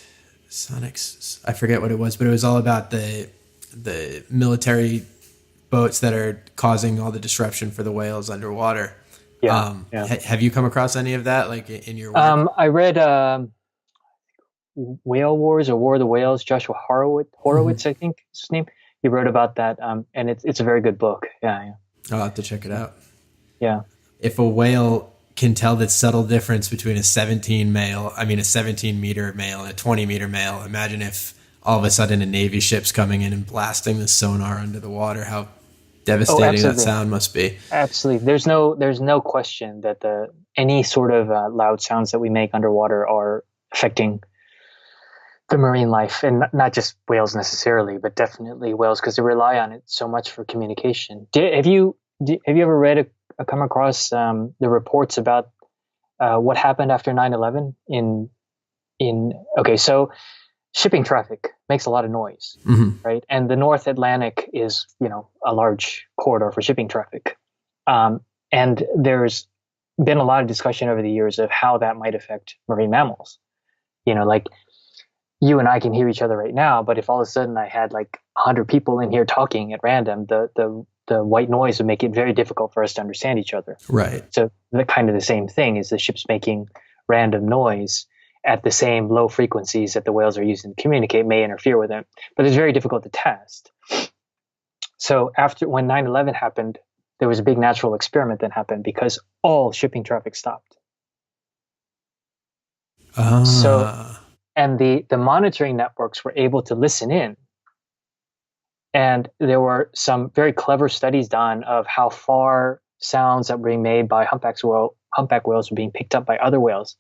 I forget what it was, but it was all about the military boats that are causing all the disruption for the whales underwater. Yeah. Have you come across any of that, like in your work? I read Whale Wars or War of the Whales. Joshua Horowitz, I think is his name. He wrote about that, and it's a very good book. Yeah. I'll have to check it out. Yeah. If a whale can tell the subtle difference between a 17-meter male and a 20-meter male, imagine if all of a sudden a Navy ship's coming in and blasting the sonar under the water, how devastating that sound must be. Absolutely. There's no question that any sort of loud sounds that we make underwater are affecting the marine life, and not just whales necessarily, but definitely whales because they rely on it so much for communication. Have you ever come across the reports about what happened after 9/11 so shipping traffic makes a lot of noise, right? And the North Atlantic is, a large corridor for shipping traffic. And there's been a lot of discussion over the years of how that might affect marine mammals. Like you and I can hear each other right now, but if all of a sudden I had like 100 people in here talking at random, the white noise would make it very difficult for us to understand each other. Right. So the same thing is the ship's making random noise at the same low frequencies that the whales are using to communicate may interfere with it, but it's very difficult to test. So when 9/11 happened, there was a big natural experiment that happened because all shipping traffic stopped. And the monitoring networks were able to listen in. And there were some very clever studies done of how far sounds that were being made by humpback whales were being picked up by other whales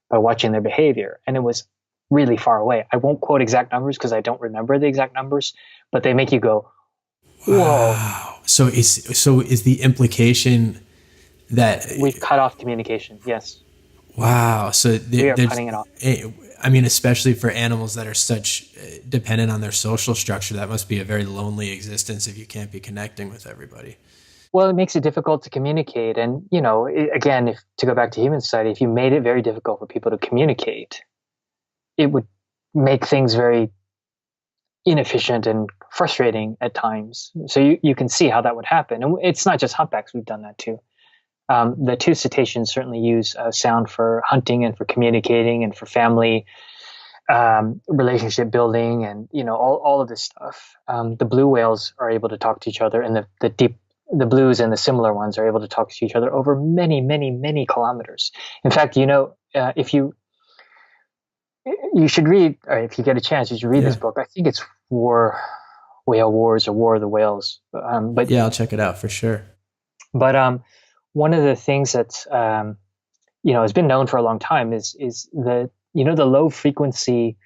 by watching their behavior. And it was really far away. I won't quote exact numbers because I don't remember the exact numbers, but they make you go, whoa. Wow. So is the implication that we've cut off communication? Yes. Wow. So we are cutting it off. I mean, especially for animals that are such dependent on their social structure, that must be a very lonely existence if you can't be connecting with everybody. Well, it makes it difficult to communicate. And, again, to go back to human society, if you made it very difficult for people to communicate, it would make things very inefficient and frustrating at times. So you can see how that would happen. And it's not just humpbacks, we've done that too. The two cetaceans certainly use sound for hunting and for communicating and for family relationship building and, all of this stuff. The blue whales are able to talk to each other, and the blues and the similar ones are able to talk to each other over many, many, many kilometers. In fact, if you should read, or if you get a chance, you should read this book. I think it's Whale Wars or War of the Whales. But yeah, I'll check it out for sure. But one of the things that's has been known for a long time is the low frequency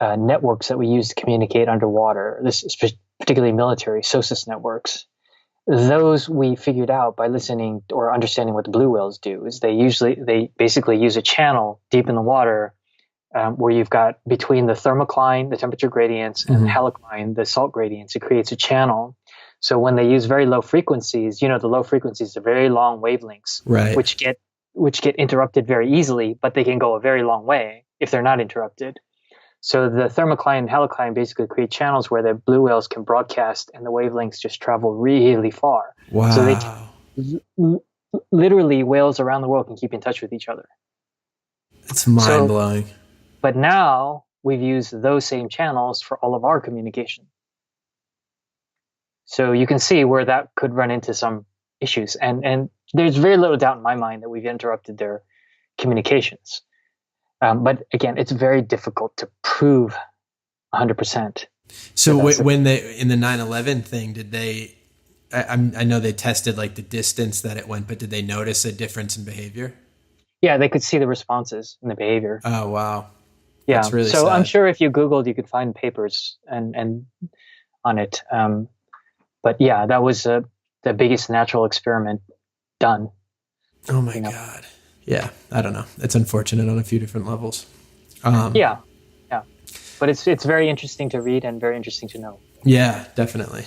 networks that we use to communicate underwater. This is particularly military SOSUS networks. Those we figured out by listening or understanding what the blue whales do. Is they basically use a channel deep in the water where you've got between the thermocline, the temperature gradients, and the halicline, the salt gradients. It creates a channel. So when they use very low frequencies, the low frequencies are very long wavelengths, right, which get interrupted very easily, but they can go a very long way if they're not interrupted. So the thermocline and halicline basically create channels where the blue whales can broadcast, and the wavelengths just travel really far. Wow. So literally whales around the world can keep in touch with each other. It's mind-blowing. But now we've used those same channels for all of our communication. So you can see where that could run into some issues. And there's very little doubt in my mind that we've interrupted their communications. But again, it's very difficult to prove 100%. So when in the 9/11 thing, did they, I know they tested like the distance that it went, but did they notice a difference in behavior? Yeah, they could see the responses in the behavior. Oh, wow. Yeah. That's really so sad. I'm sure if you Googled, you could find papers and on it. But yeah, that was the biggest natural experiment done. Oh my God. Yeah. I don't know. It's unfortunate on a few different levels. Yeah. But it's very interesting to read and very interesting to know. Yeah, definitely.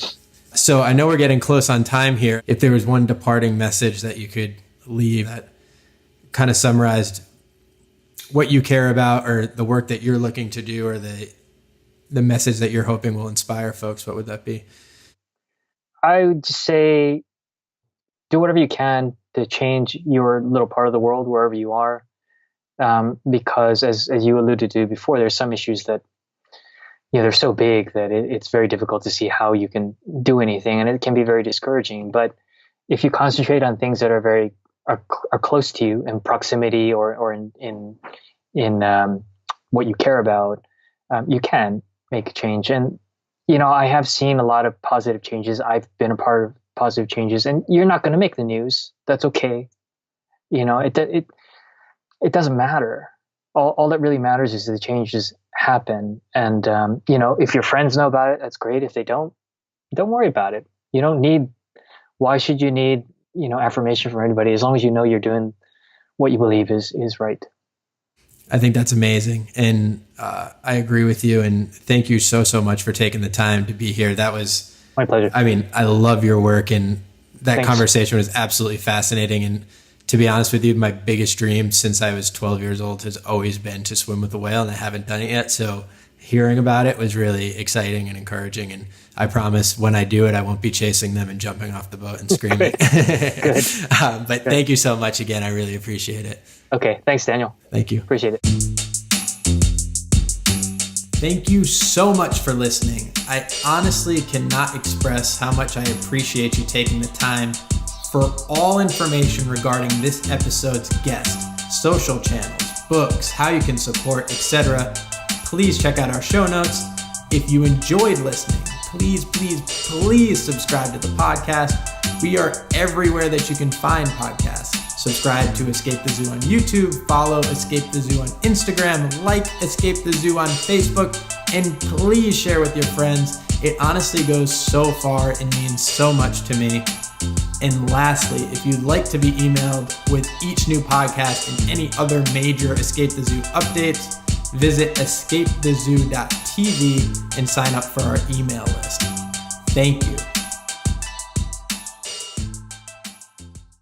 So I know we're getting close on time here. If there was one departing message that you could leave that kind of summarized what you care about or the work that you're looking to do or the message that you're hoping will inspire folks, what would that be? I would just say do whatever you can to change your little part of the world wherever you are. Because as you alluded to before, there's some issues that, they're so big that it's very difficult to see how you can do anything, and it can be very discouraging. But if you concentrate on things that are close to you in proximity or in what you care about, you can make a change. And I have seen a lot of positive changes. I've been a part of positive changes, and you're not going to make the news. That's okay. It doesn't matter. All that really matters is the changes happen. And, if your friends know about it, that's great. If they don't worry about it. Why should you need, affirmation from anybody as long as you're doing what you believe is right. I think that's amazing. And I agree with you. And thank you so much for taking the time to be here. That was my pleasure. I mean, I love your work, and that Thanks. Conversation was absolutely fascinating. And to be honest with you, my biggest dream since I was 12 years old has always been to swim with a whale, and I haven't done it yet. So hearing about it was really exciting and encouraging. And I promise when I do it, I won't be chasing them and jumping off the boat and screaming. Good. But thank you so much again. I really appreciate it. Okay. Thanks, Daniel. Thank you. Appreciate it. Thank you so much for listening. I honestly cannot express how much I appreciate you taking the time. For all information regarding this episode's guest, social channels, books, how you can support, etc., please check out our show notes. If you enjoyed listening, please subscribe to the podcast. We are everywhere that you can find podcasts. Subscribe to Escape the Zoo on YouTube, follow Escape the Zoo on Instagram, like Escape the Zoo on Facebook, and please share with your friends. It honestly goes so far and means so much to me. And lastly, if you'd like to be emailed with each new podcast and any other major Escape the Zoo updates, visit escapethezoo.tv and sign up for our email list. Thank you.